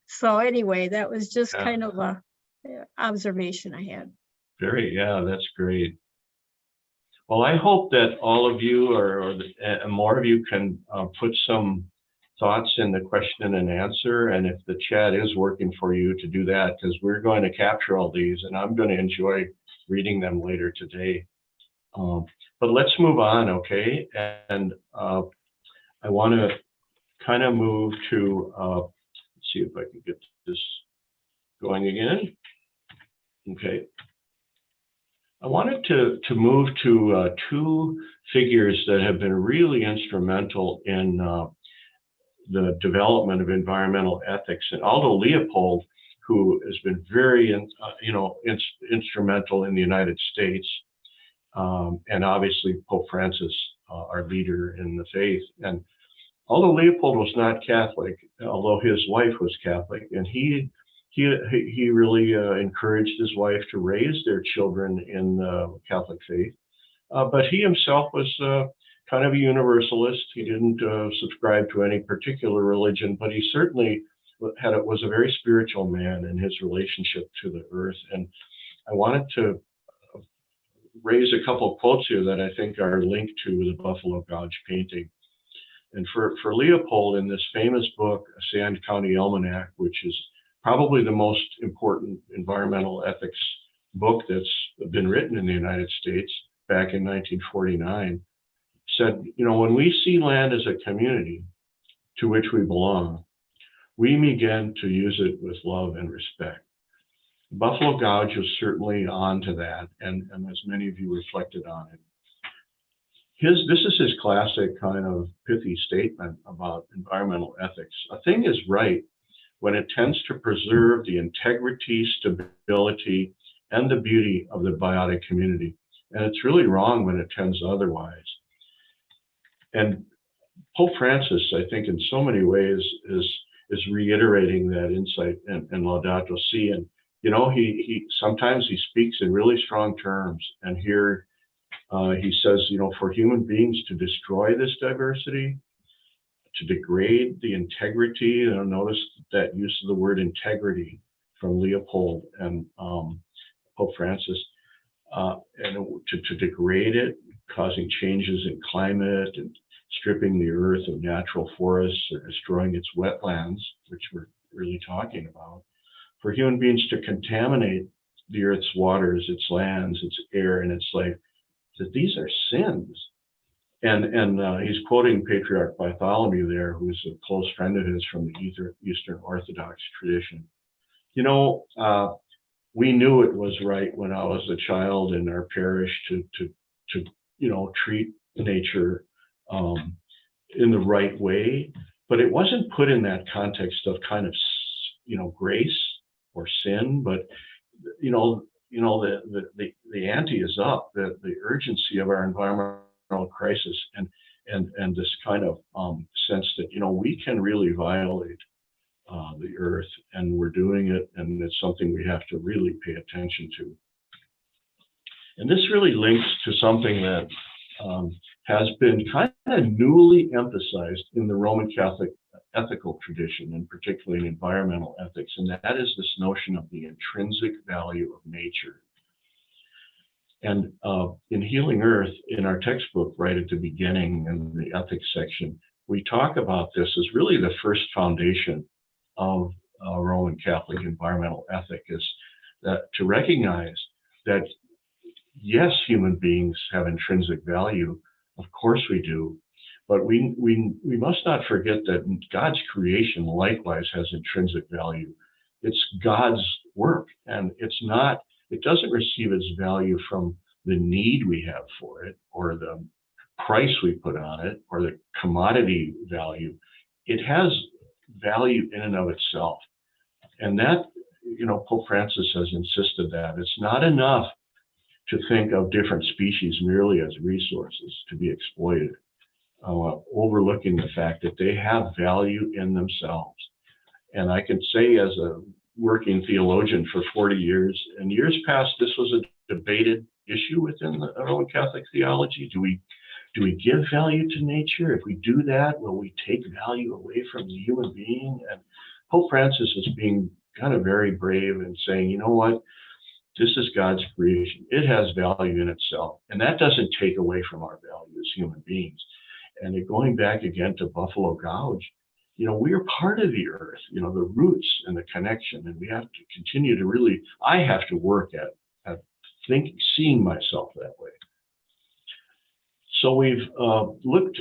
Speaker 7: so anyway, that was just
Speaker 3: Yeah.
Speaker 7: kind of a observation I had.
Speaker 3: Yeah, that's great. Well, I hope that all of you and more of you can put some thoughts in the question and answer. And if the chat is working for you, to do that, because we're going to capture all these and I'm going to enjoy reading them later today. But let's move on, okay? And I want to kind of move to, let's see if I can get this going again. Okay. I wanted to move to two figures that have been really instrumental in the development of environmental ethics. And Aldo Leopold, who has been very, instrumental in the United States, and obviously Pope Francis, our leader in the faith. And Aldo Leopold was not Catholic, although his wife was Catholic, and he really encouraged his wife to raise their children in the Catholic faith. But he himself was kind of a universalist. He didn't subscribe to any particular religion, but he certainly was a very spiritual man in his relationship to the earth. And I wanted to raise a couple of quotes here that I think are linked to the Buffalo Gouge painting. And for Leopold, in this famous book, Sand County Almanac, which is probably the most important environmental ethics book that's been written in the United States back in 1949, said, when we see land as a community to which we belong, we begin to use it with love and respect. Buffalo Gouge was certainly on to that, and as many of you reflected on it. This is his classic kind of pithy statement about environmental ethics. A thing is right when it tends to preserve the integrity, stability, and the beauty of the biotic community. And it's really wrong when it tends otherwise. And Pope Francis, I think in so many ways, is reiterating that insight in Laudato Si. And, he sometimes he speaks in really strong terms. And here he says, for human beings to destroy this diversity, to degrade the integrity, notice that use of the word integrity from Leopold and Pope Francis, and to degrade it, causing changes in climate and stripping the earth of natural forests or destroying its wetlands, which we're really talking about, for human beings to contaminate the earth's waters, its lands, its air, and its life, that these are sins. And he's quoting Patriarch Bartholomew there, who's a close friend of his from the Eastern Orthodox tradition. We knew it was right when I was a child in our parish to treat nature in the right way, but it wasn't put in that context of kind of grace or sin, but the ante is up, the urgency of our environmental crisis and this kind of sense that we can really violate the earth, and we're doing it, and it's something we have to really pay attention to. And this really links to something that has been kind of newly emphasized in the Roman Catholic ethical tradition, and particularly in environmental ethics, and that is this notion of the intrinsic value of nature. And in Healing Earth, in our textbook right at the beginning in the ethics section, we talk about this as really the first foundation of Roman Catholic environmental ethic, is that to recognize that yes, human beings have intrinsic value, of course we do, but we must not forget that God's creation likewise has intrinsic value. It's God's work, and it doesn't receive its value from the need we have for it, or the price we put on it, or the commodity value. It has value in and of itself. And that, Pope Francis has insisted that it's not enough to think of different species merely as resources to be exploited, overlooking the fact that they have value in themselves. And I can say, as a working theologian for 40 years, in years past, this was a debated issue within the Roman Catholic theology. Do we do we give value to nature? If we do that, will we take value away from the human being? And Pope Francis is being kind of very brave and saying, you know what? This is God's creation. It has value in itself. And that doesn't take away from our value as human beings. And going back again to Buffalo Gouge, you know, we are part of the earth, you know, the roots and the connection. And we have to continue to really, I have to work at seeing myself that way. So we've looked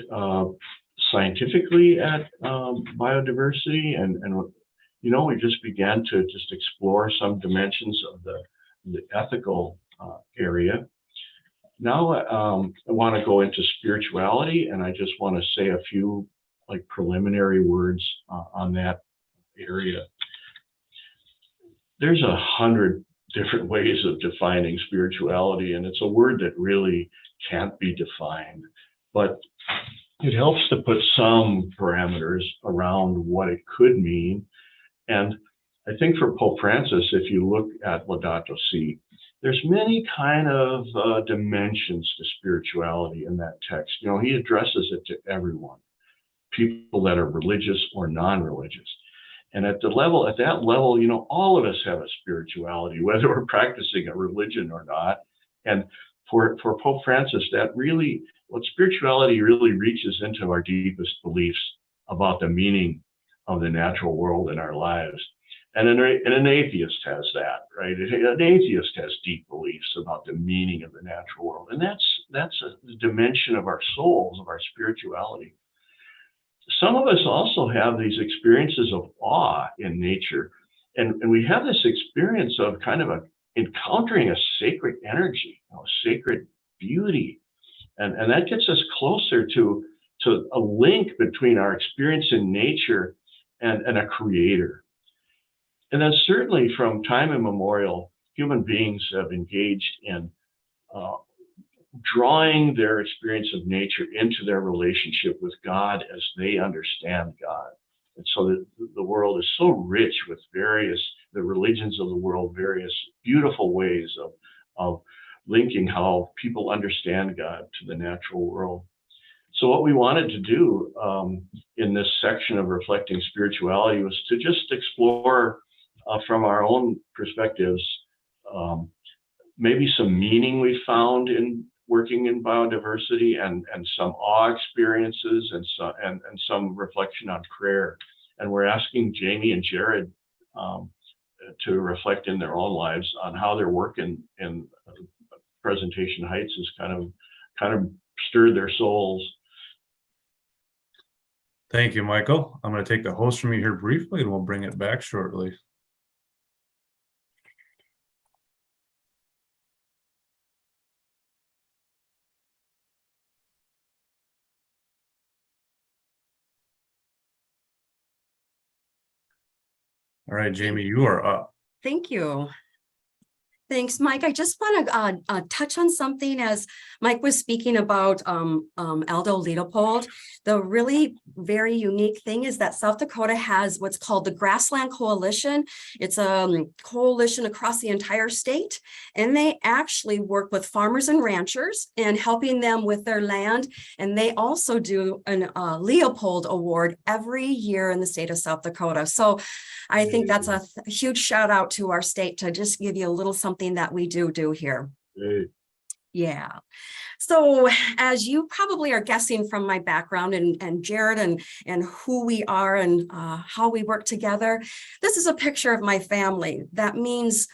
Speaker 3: scientifically at biodiversity, and you know, we just began to just explore some dimensions of the ethical area. Now I want to go into spirituality, and I just want to say a few like preliminary words on that area. There's 100 different ways of defining spirituality, and it's a word that really can't be defined, but it helps to put some parameters around what it could mean. And I think for Pope Francis, if you look at Laudato Si, there's many kind of dimensions to spirituality in that text. You know, he addresses it to everyone, people that are religious or non-religious. And at that level, you know, all of us have a spirituality, whether we're practicing a religion or not. And for Pope Francis, that really, what spirituality really reaches into our deepest beliefs about the meaning of the natural world in our lives. And an atheist has that, right? An atheist has deep beliefs about the meaning of the natural world. And that's a dimension of our souls, of our spirituality. Some of us also have these experiences of awe in nature. And we have this experience of kind of encountering a sacred energy, you know, sacred beauty. And that gets us closer to a link between our experience in nature and a creator. And then certainly from time immemorial, human beings have engaged in drawing their experience of nature into their relationship with God as they understand God. And so the world is so rich with the religions of the world, various beautiful ways of linking how people understand God to the natural world. So what we wanted to do in this section of Reflecting Spirituality was to just explore from our own perspectives, maybe some meaning we found in working in biodiversity, and some awe experiences, and some reflection on prayer. And we're asking Jamie and Jared to reflect in their own lives on how their work in Presentation Heights has kind of stirred their souls.
Speaker 1: Thank you, Michael. I'm going to take the host from you here briefly, and we'll bring it back shortly. All right, Jamie, you are up.
Speaker 5: Thank you. Thanks, Mike. I just want to touch on something as Mike was speaking about Aldo Leopold. The really very unique thing is that South Dakota has what's called the Grassland Coalition. It's a coalition across the entire state, and they actually work with farmers and ranchers and helping them with their land. And they also do an Leopold Award every year in the state of South Dakota. So I think that's a huge shout out to our state to just give you a little something that we do here.
Speaker 3: Hey.
Speaker 5: Yeah. So as you probably are guessing from my background and Jared and who we are and how we work together, this is a picture of my family. That means,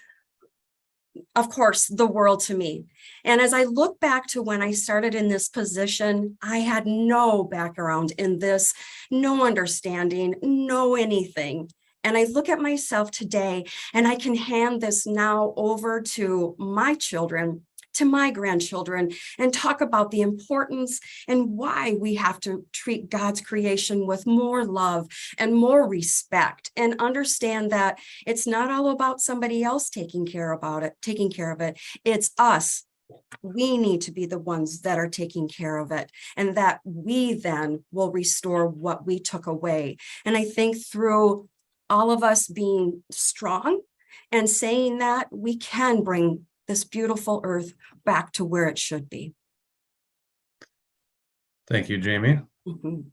Speaker 5: of course, the world to me. And as I look back to when I started in this position, I had no background in this, no understanding, no anything. And I look at myself today and I can hand this now over to my children, to my grandchildren, and talk about the importance and why we have to treat God's creation with more love and more respect, and understand that it's not all about somebody else taking care of it. It's us. We need to be the ones that are taking care of it, and that we then will restore what we took away. And I think through all of us being strong and saying that, we can bring this beautiful earth back to where it should be.
Speaker 1: Thank you, Jamie.
Speaker 5: Mhm.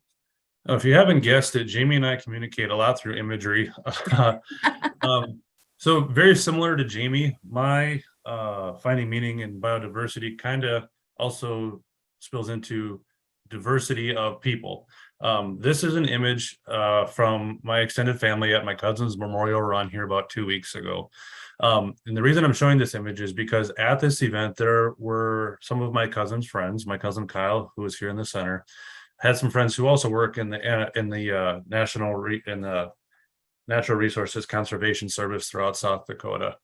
Speaker 1: If you haven't guessed it, Jamie and I communicate a lot through imagery. So very similar to Jamie, my finding meaning in biodiversity kind of also spills into diversity of people. This is an image from my extended family at my cousin's memorial run here about 2 weeks ago. And the reason I'm showing this image is because at this event, there were some of my cousin's friends, my cousin Kyle, who is here in the center, had some friends who also work in the Natural Resources Conservation Service throughout South Dakota.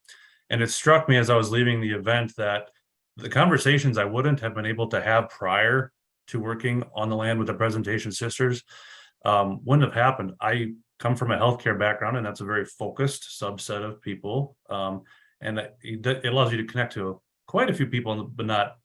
Speaker 1: And it struck me as I was leaving the event that the conversations I wouldn't have been able to have prior to working on the land with the Presentation Sisters wouldn't have happened. I come from a healthcare background, and that's a very focused subset of people. And it allows you to connect to quite a few people, but not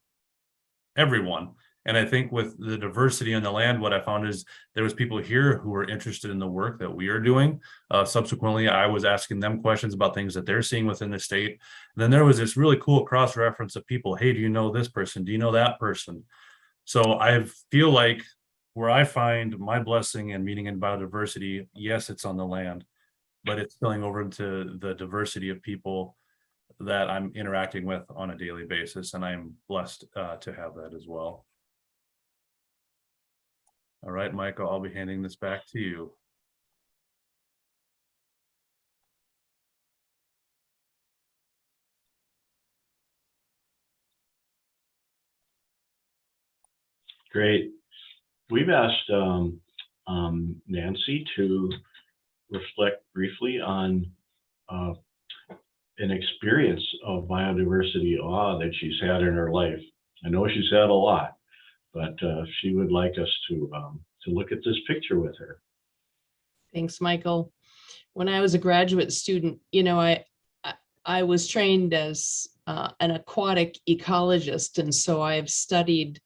Speaker 1: everyone. And I think with the diversity on the land, what I found is there was people here who were interested in the work that we are doing. Subsequently, I was asking them questions about things that they're seeing within the state. And then there was this really cool cross-reference of people. Hey, do you know this person? Do you know that person? So I feel like where I find my blessing and meaning in biodiversity, yes, it's on the land, but it's spilling over into the diversity of people that I'm interacting with on a daily basis. And I'm blessed to have that as well. All right, Michael, I'll be handing this back to you.
Speaker 3: Great. We've asked Nancy to reflect briefly on an experience of biodiversity awe that she's had in her life. I know she's had a lot, but she would like us to look at this picture with her.
Speaker 4: Thanks, Michael. When I was a graduate student, I was trained as an aquatic ecologist, and so I've studied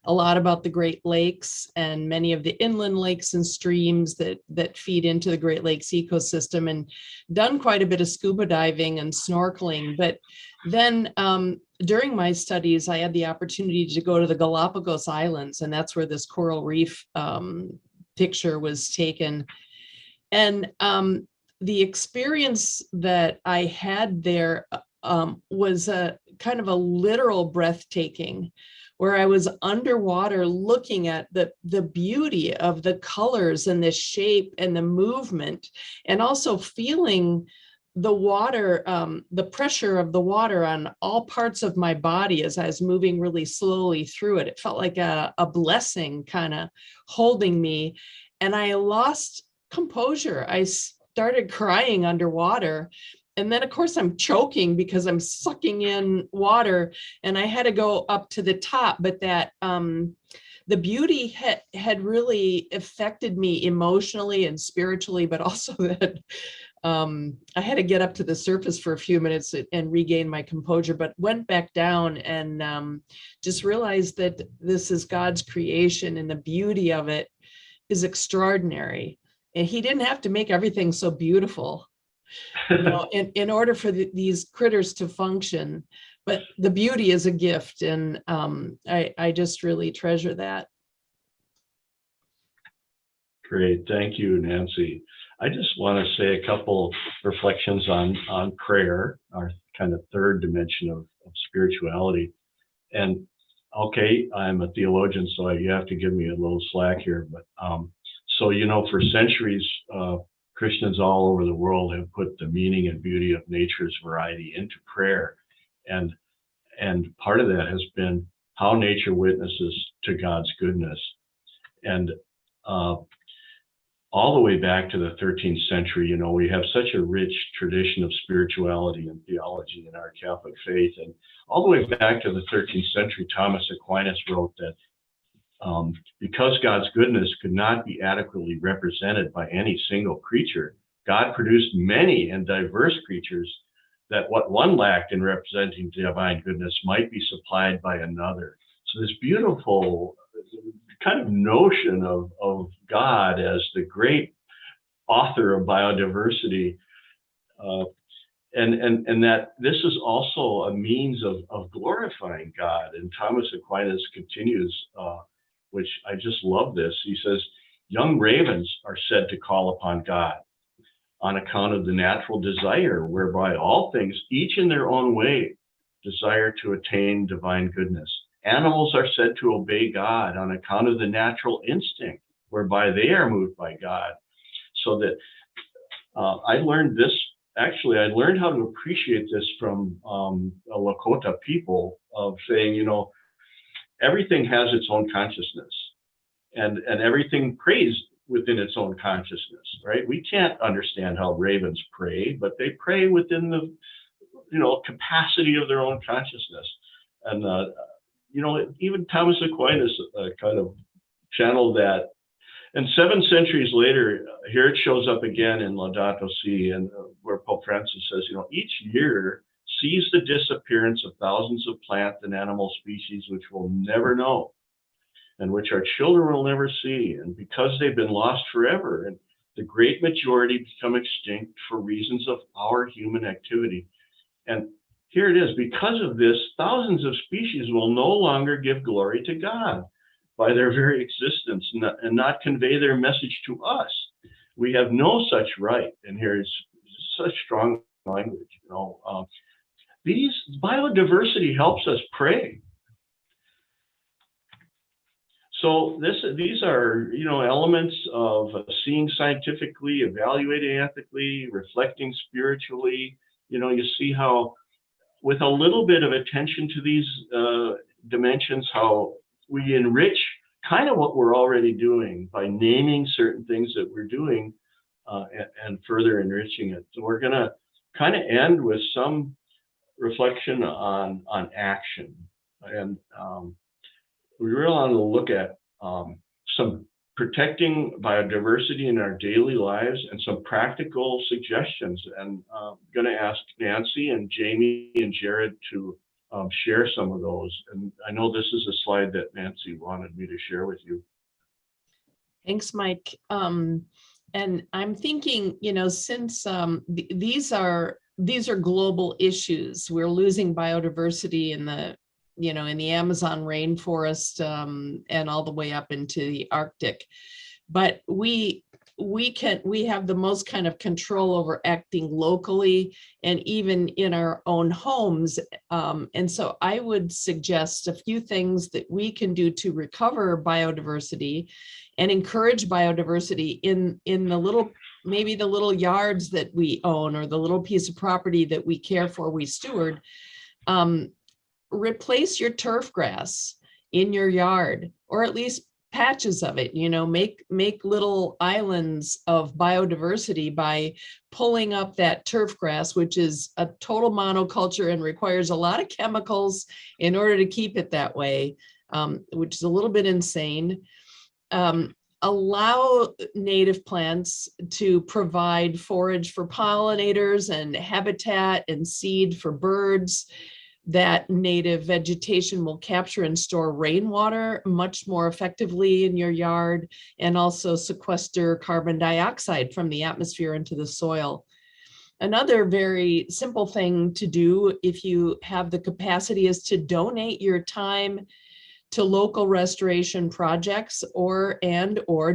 Speaker 4: a lot about the Great Lakes and many of the inland lakes and streams that feed into the Great Lakes ecosystem, and done quite a bit of scuba diving and snorkeling. But then during my studies, I had the opportunity to go to the Galapagos Islands, and that's where this coral reef picture was taken. And the experience that I had there was a kind of a literal breathtaking, where I was underwater looking at the beauty of the colors and the shape and the movement, and also feeling the water, the pressure of the water on all parts of my body as I was moving really slowly through it. It felt like a blessing kind of holding me, and I lost composure. I started crying underwater. And then, of course, I'm choking because I'm sucking in water, and I had to go up to the top. But that the beauty had really affected me emotionally and spiritually, but also that I had to get up to the surface for a few minutes and regain my composure, but went back down and just realized that this is God's creation, and the beauty of it is extraordinary. And he didn't have to make everything so beautiful, in order for these critters to function. But the beauty is a gift, and I just really treasure that.
Speaker 3: Great, thank you, Nancy. I just want to say a couple reflections on prayer, our kind of third dimension of spirituality. And okay, I'm a theologian, so you have to give me a little slack here. But so, for centuries, Christians all over the world have put the meaning and beauty of nature's variety into prayer. And part of that has been how nature witnesses to God's goodness. And all the way back to the 13th century, we have such a rich tradition of spirituality and theology in our Catholic faith. And all the way back to the 13th century, Thomas Aquinas wrote that because God's goodness could not be adequately represented by any single creature, God produced many and diverse creatures, that what one lacked in representing divine goodness might be supplied by another. So this beautiful kind of notion of God as the great author of biodiversity, and that this is also a means of glorifying God. And Thomas Aquinas continues which I just love this. He says, young ravens are said to call upon God on account of the natural desire whereby all things, each in their own way, desire to attain divine goodness. Animals are said to obey God on account of the natural instinct whereby they are moved by God. So that I learned this, actually, I learned how to appreciate this from a Lakota people of saying, you know, everything has its own consciousness and everything prays within its own consciousness, right? We can't understand how ravens pray, but they pray within the, you know, capacity of their own consciousness. And, you know, even Thomas Aquinas kind of channeled that. And 7 centuries later, here it shows up again in Laudato Si, and where Pope Francis says, you know, each year sees the disappearance of thousands of plant and animal species which we'll never know, and which our children will never see. And because they've been lost forever, and the great majority become extinct for reasons of our human activity. And here it is, because of this, thousands of species will no longer give glory to God by their very existence and not convey their message to us. We have no such right. And here is such strong language, you know. These biodiversity helps us pray. So these are, you know, elements of seeing scientifically, evaluating ethically, reflecting spiritually. You know, you see how with a little bit of attention to these dimensions, how we enrich kind of what we're already doing by naming certain things that we're doing and further enriching it. So we're gonna kind of end with some reflection on action. And we really want to look at some protecting biodiversity in our daily lives and some practical suggestions. And I'm going to ask Nancy and Jamie and Jared to share some of those. And I know this is a slide that Nancy wanted me to share with you.
Speaker 4: Thanks, Mike. And I'm thinking, you know, since these are global issues, we're losing biodiversity in the, you know, in the Amazon rainforest and all the way up into the Arctic. But we have the most kind of control over acting locally and even in our own homes. And so I would suggest a few things that we can do to recover biodiversity and encourage biodiversity in the little, maybe the little yards that we own or the little piece of property that we care for, we steward. Replace your turf grass in your yard, or at least patches of it, you know, make little islands of biodiversity by pulling up that turf grass, which is a total monoculture and requires a lot of chemicals in order to keep it that way, which is a little bit insane. Allow native plants to provide forage for pollinators and habitat and seed for birds. That native vegetation will capture and store rainwater much more effectively in your yard and also sequester carbon dioxide from the atmosphere into the soil. Another very simple thing to do if you have the capacity is to donate your time to local restoration projects or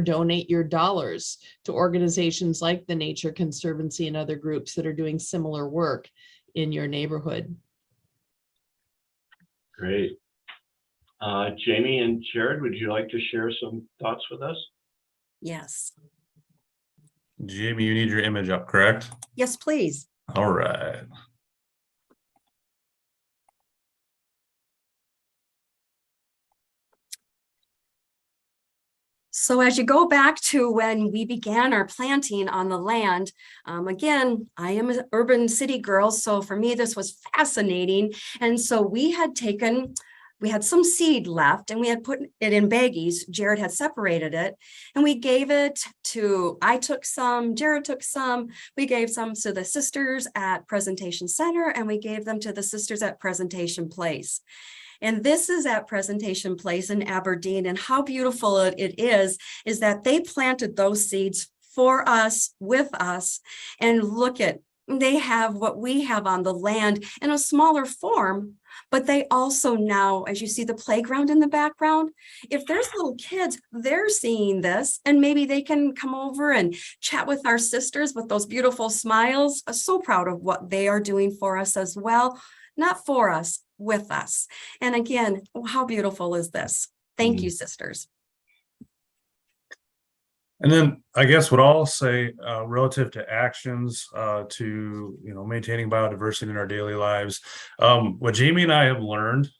Speaker 4: donate your dollars to organizations like the Nature Conservancy and other groups that are doing similar work in your neighborhood.
Speaker 3: Great. Jamie and Jared, would you like to share some thoughts with us?
Speaker 5: Yes.
Speaker 1: Jamie, you need your image up, correct?
Speaker 5: Yes, please.
Speaker 1: All right.
Speaker 5: So as you go back to when we began our planting on the land, again, I am an urban city girl, so for me, this was fascinating. And so we had some seed left and we had put it in baggies. Jared had separated it and we gave it to, I took some, Jared took some, we gave some to the sisters at Presentation Center and we gave them to the sisters at Presentation Place. And this is at Presentation Place in Aberdeen. And how beautiful it is that they planted those seeds for us, with us, and look at They have what we have on the land in a smaller form, but they also now, as you see the playground in the background, if there's little kids, they're seeing this and maybe they can come over and chat with our sisters with those beautiful smiles. I'm so proud of what they are doing for us as well, not for us, with us. And again, how beautiful is this? Thank you, sisters.
Speaker 1: And then I guess what I'll say relative to actions to maintaining biodiversity in our daily lives, what Jamie and I have learned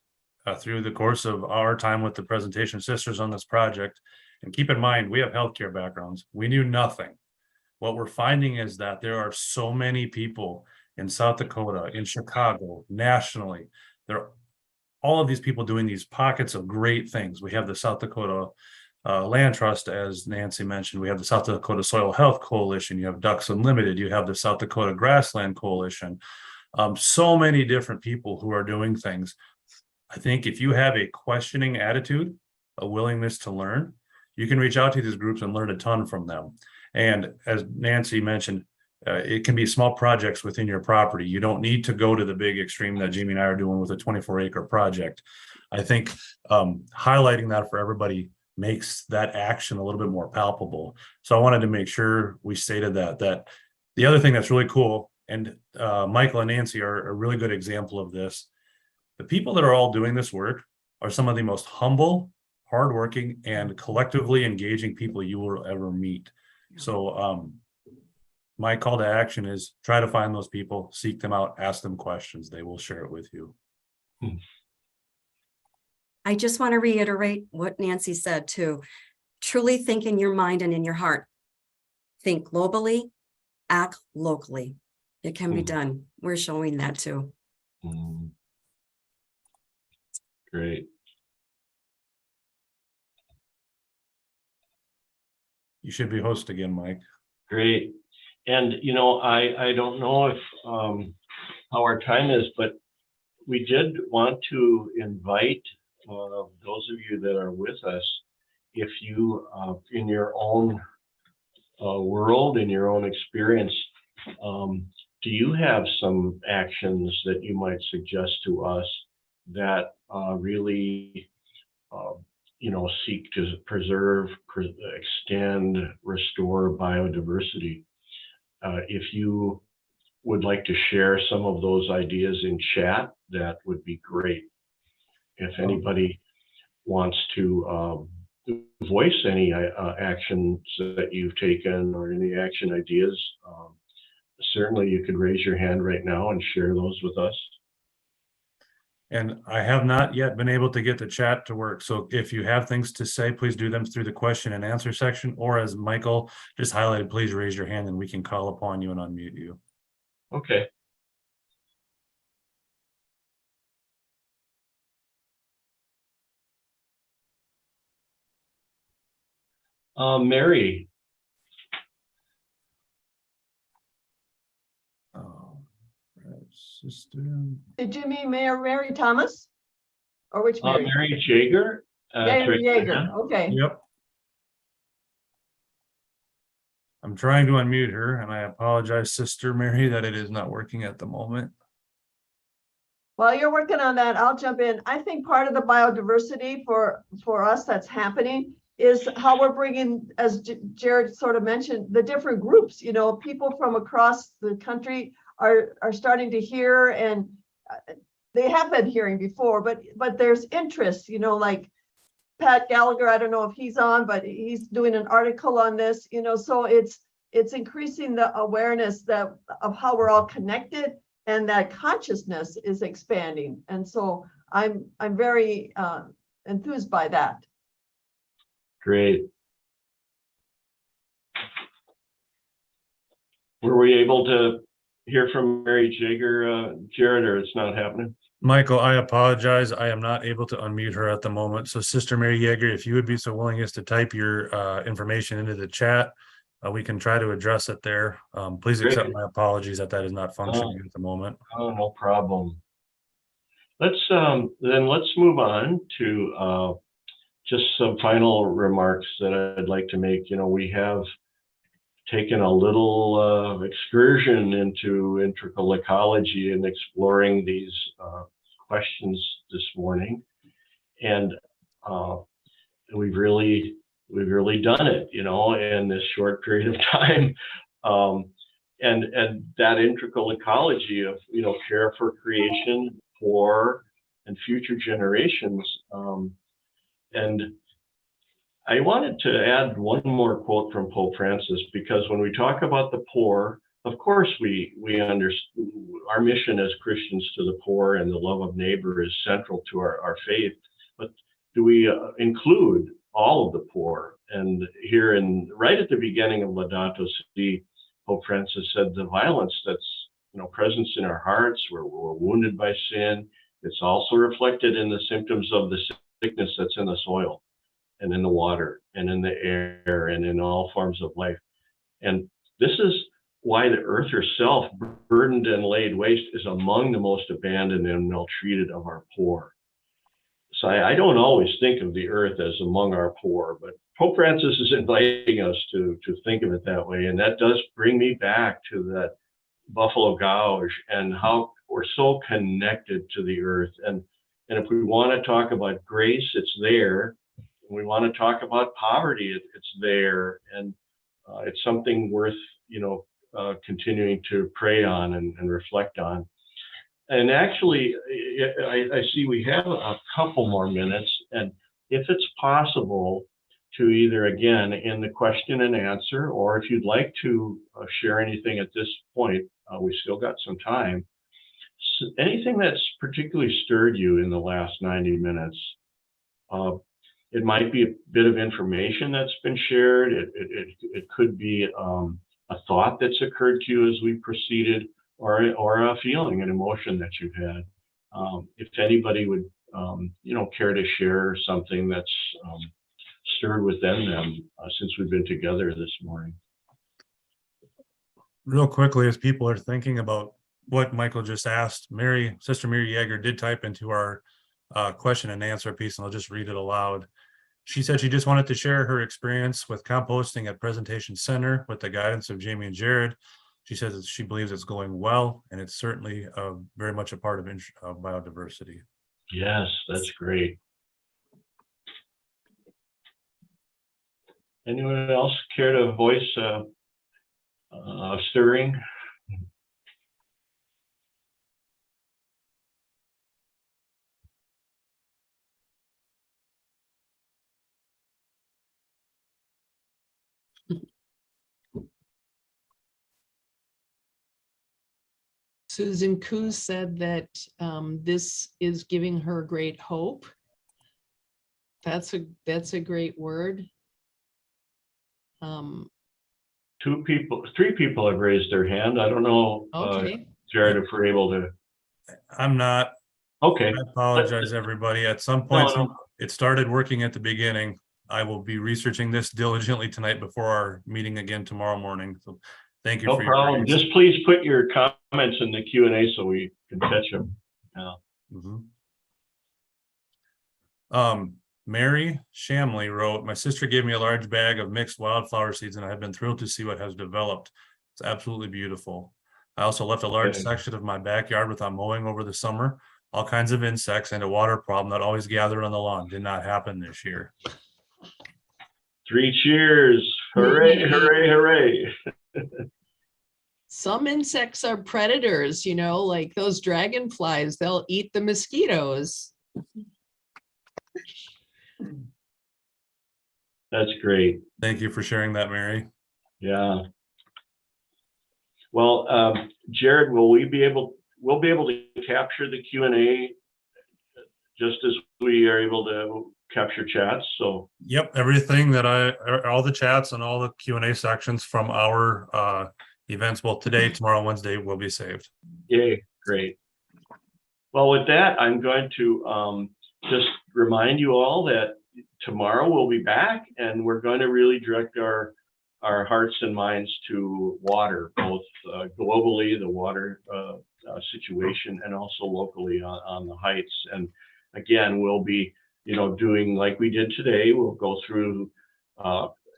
Speaker 1: through the course of our time with the Presentation Sisters on this project, and keep in mind we have healthcare backgrounds, we knew nothing. What we're finding is that there are so many people in South Dakota, in Chicago, nationally. There are all of these people doing these pockets of great things. We have the South Dakota Land Trust, as Nancy mentioned. We have the South Dakota Soil Health Coalition. You have Ducks Unlimited. You have the South Dakota Grassland Coalition. So many different people who are doing things. I think if you have a questioning attitude, a willingness to learn, you can reach out to these groups and learn a ton from them. And as Nancy mentioned, it can be small projects within your property. You don't need to go to the big extreme that Jamie and I are doing with a 24-acre project. I think highlighting that for everybody makes that action a little bit more palpable. So I wanted to make sure we stated that the other thing that's really cool, and Michael and Nancy are a really good example of this. The people that are all doing this work are some of the most humble, hardworking, and collectively engaging people you will ever meet. So my call to action is try to find those people, seek them out, ask them questions. They will share it with you.
Speaker 5: I just want to reiterate what Nancy said too. Truly think in your mind and in your heart. Think globally, act locally. It can be done. We're showing that too.
Speaker 3: Great.
Speaker 1: You should be host again, Mike.
Speaker 3: Great. And, I don't know if how our time is, but we did want to invite those of you that are with us, if you, in your own world, in your own experience, do you have some actions that you might suggest to us that really, seek to preserve, extend, restore biodiversity? If you would like to share some of those ideas in chat, that would be great. If anybody wants to voice any actions that you've taken or any action ideas, certainly you could raise your hand right now and share those with us.
Speaker 1: And I have not yet been able to get the chat to work. So if you have things to say, please do them through the question and answer section, or as Michael just highlighted, please raise your hand and we can call upon you and unmute you.
Speaker 3: Okay. Mary.
Speaker 2: Did you mean Mayor Mary Thomas? Or which Mary?
Speaker 3: Mary Jaeger.
Speaker 2: Mary Jaeger, okay.
Speaker 1: Yep. I'm trying to unmute her and I apologize, Sister Mary, that it is not working at the moment.
Speaker 2: While you're working on that, I'll jump in. I think part of the biodiversity for us that's happening is how we're bringing, as Jared sort of mentioned, the different groups, people from across the country are starting to hear, and they have been hearing before, but there's interest, like Pat Gallagher, I don't know if he's on, but he's doing an article on this, so it's increasing the awareness of how we're all connected, and that consciousness is expanding. And so I'm very enthused by that.
Speaker 3: Great. Were we able to hear from Mary Jaeger, Jared, or it's not happening?
Speaker 1: Michael, I apologize. I am not able to unmute her at the moment. So Sister Mary Jaeger, if you would be so willing as to type your information into the chat, we can try to address it there. Please accept my apologies that is not functioning at the moment.
Speaker 3: Oh, no problem. Let's move on to just some final remarks that I'd like to make. We have taken a little excursion into integral ecology and exploring these questions this morning. And we've really done it, you know, in this short period of time. And that integral ecology of, you know, care for creation, for and future generations. And I wanted to add one more quote from Pope Francis, because when we talk about the poor, of course, we understand our mission as Christians to the poor and the love of neighbor is central to our faith. But do we include all of the poor? And here right at the beginning of Laudato Si, Pope Francis said the violence that's, you know, present in our hearts, we're wounded by sin. It's also reflected in the symptoms of the sickness that's in the soil and in the water and in the air and in all forms of life. And this is why the earth herself, burdened and laid waste, is among the most abandoned and maltreated of our poor. So I don't always think of the earth as among our poor, but Pope Francis is inviting us to think of it that way. And that does bring me back to that Buffalo Gauss and how we're so connected to the earth. And if we want to talk about grace, it's there. We want to talk about poverty, it's there. And it's something worth, you know, continuing to pray on and reflect on. And actually, I see we have a couple more minutes, and if it's possible to either, again, in the question and answer, or if you'd like to share anything at this point, we still got some time. So anything that's particularly stirred you in the last 90 minutes. It might be a bit of information that's been shared. It could be a thought that's occurred to you as we proceeded, or a feeling, an emotion that you've had. If anybody would, you know, care to share something that's stirred within them since we've been together this morning.
Speaker 1: Real quickly, as people are thinking about what Michael just asked, Sister Mary Yeager did type into our question and answer piece, and I'll just read it aloud. She said she just wanted to share her experience with composting at Presentation Center with the guidance of Jamie and Jared. She says that she believes it's going well, and it's certainly very much a part of biodiversity.
Speaker 3: Yes, that's great. Anyone else care to voice stirring?
Speaker 4: Susan Coos said that this is giving her great hope. That's a great word.
Speaker 3: Three people have raised their hand. I don't know,
Speaker 4: Okay.
Speaker 3: Jared, if we're able to.
Speaker 1: I'm not.
Speaker 3: Okay.
Speaker 1: I apologize, everybody. At some point,
Speaker 3: No.
Speaker 1: it started working at the beginning. I will be researching this diligently tonight before our meeting again tomorrow morning. So thank you
Speaker 3: No
Speaker 1: for
Speaker 3: problem.
Speaker 1: your grace.
Speaker 3: Just please put your comments in the Q&A so we can catch them.
Speaker 1: Mary Shamley wrote, "My sister gave me a large bag of mixed wildflower seeds, and I have been thrilled to see what has developed. It's absolutely beautiful. I also left a large section of my backyard without mowing over the summer. All kinds of insects and a water problem that always gathered on the lawn. Did not happen this year."
Speaker 3: 3 cheers. Hooray, hooray, hooray.
Speaker 4: Some insects are predators, you know, like those dragonflies, they'll eat the mosquitoes.
Speaker 3: That's great.
Speaker 1: Thank you for sharing that, Mary.
Speaker 3: Yeah. Well, Jared, we'll be able to capture the Q&A just as we are able to capture chats. So
Speaker 1: Yep, everything that all the chats and all the Q&A sections from our events, both today, tomorrow, Wednesday, will be saved.
Speaker 3: yay, great. Well, with that, I'm going to just remind you all that tomorrow we'll be back, and we're going to really direct our hearts and minds to water, both globally, the water situation, and also locally on the heights. And again, we'll be, you know, doing like we did today. We'll go through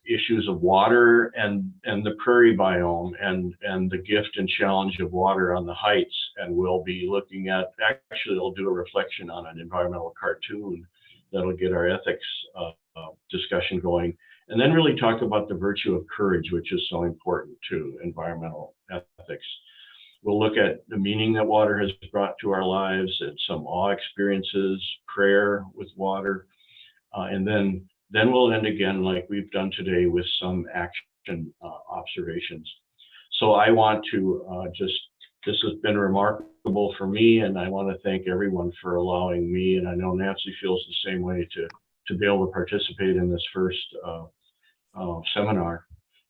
Speaker 3: issues of water and the prairie biome and the gift and challenge of water on the heights. And we'll be looking at, actually, we'll do a reflection on an environmental cartoon that'll get our ethics discussion going. And then really talk about the virtue of courage, which is so important to environmental ethics. We'll look at the meaning that water has brought to our lives and some awe experiences, prayer with water. And then we'll end again like we've done today with some action observations. So I want to this has been remarkable for me, and I want to thank everyone for allowing me, and I know Nancy feels the same way, to be able to participate in this first seminar.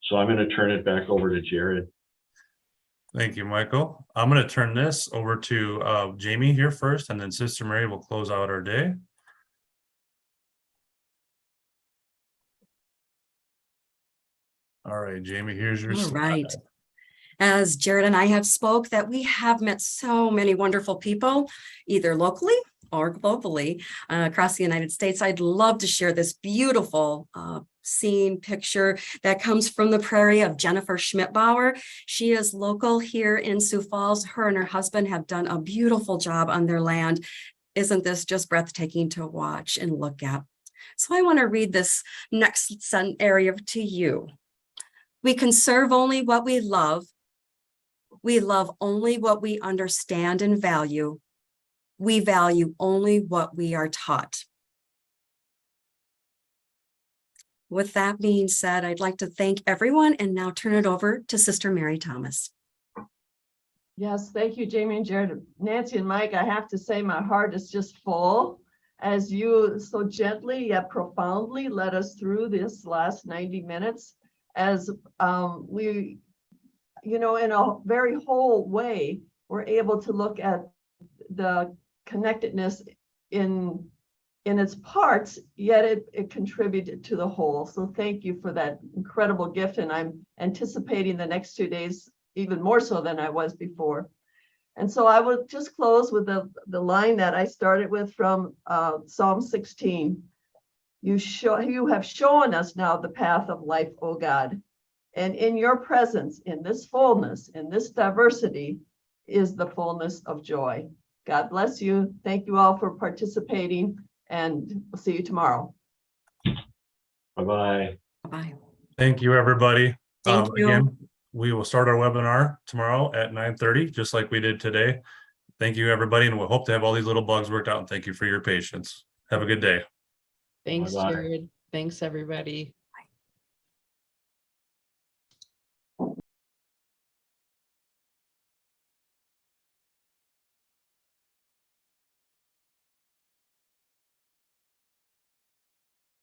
Speaker 3: So I'm going to turn it back over to Jared.
Speaker 1: Thank you, Michael. I'm going to turn this over to Jamie here first, and then Sister Mary will close out our day. All right, Jamie, here's your
Speaker 5: All
Speaker 1: slide.
Speaker 5: right. As Jared and I have spoke, that we have met so many wonderful people, either locally or globally across the United States. I'd love to share this beautiful scene picture that comes from the prairie of Jennifer Schmidtbauer. She is local here in Sioux Falls. Her and her husband have done a beautiful job on their land. Isn't this just breathtaking to watch and look at? So I want to read this next area to you. We conserve only what we love. We love only what we understand and value. We value only what we are taught. With that being said, I'd like to thank everyone and now turn it over to Sister Mary Thomas.
Speaker 2: Yes, thank you, Jamie and Jared. Nancy and Mike, I have to say my heart is just full as you so gently yet profoundly led us through this last 90 minutes as we, in a very whole way, we're able to look at the connectedness in its parts, yet it contributed to the whole. So thank you for that incredible gift. And I'm anticipating the next 2 days even more so than I was before. And so I will just close with the line that I started with from Psalm 16. You have shown us now the path of life, O God. And in your presence, in this fullness, in this diversity, is the fullness of joy. God bless you. Thank you all for participating, and we'll see you tomorrow.
Speaker 3: Bye-bye.
Speaker 5: Bye.
Speaker 1: Thank you, everybody.
Speaker 5: Thank you.
Speaker 1: Again, we will start our webinar tomorrow at 9:30, just like we did today. Thank you, everybody, and we'll hope to have all these little bugs worked out. And thank you for your patience. Have a good day.
Speaker 4: Thanks,
Speaker 3: Bye-bye.
Speaker 4: Jared. Thanks, everybody.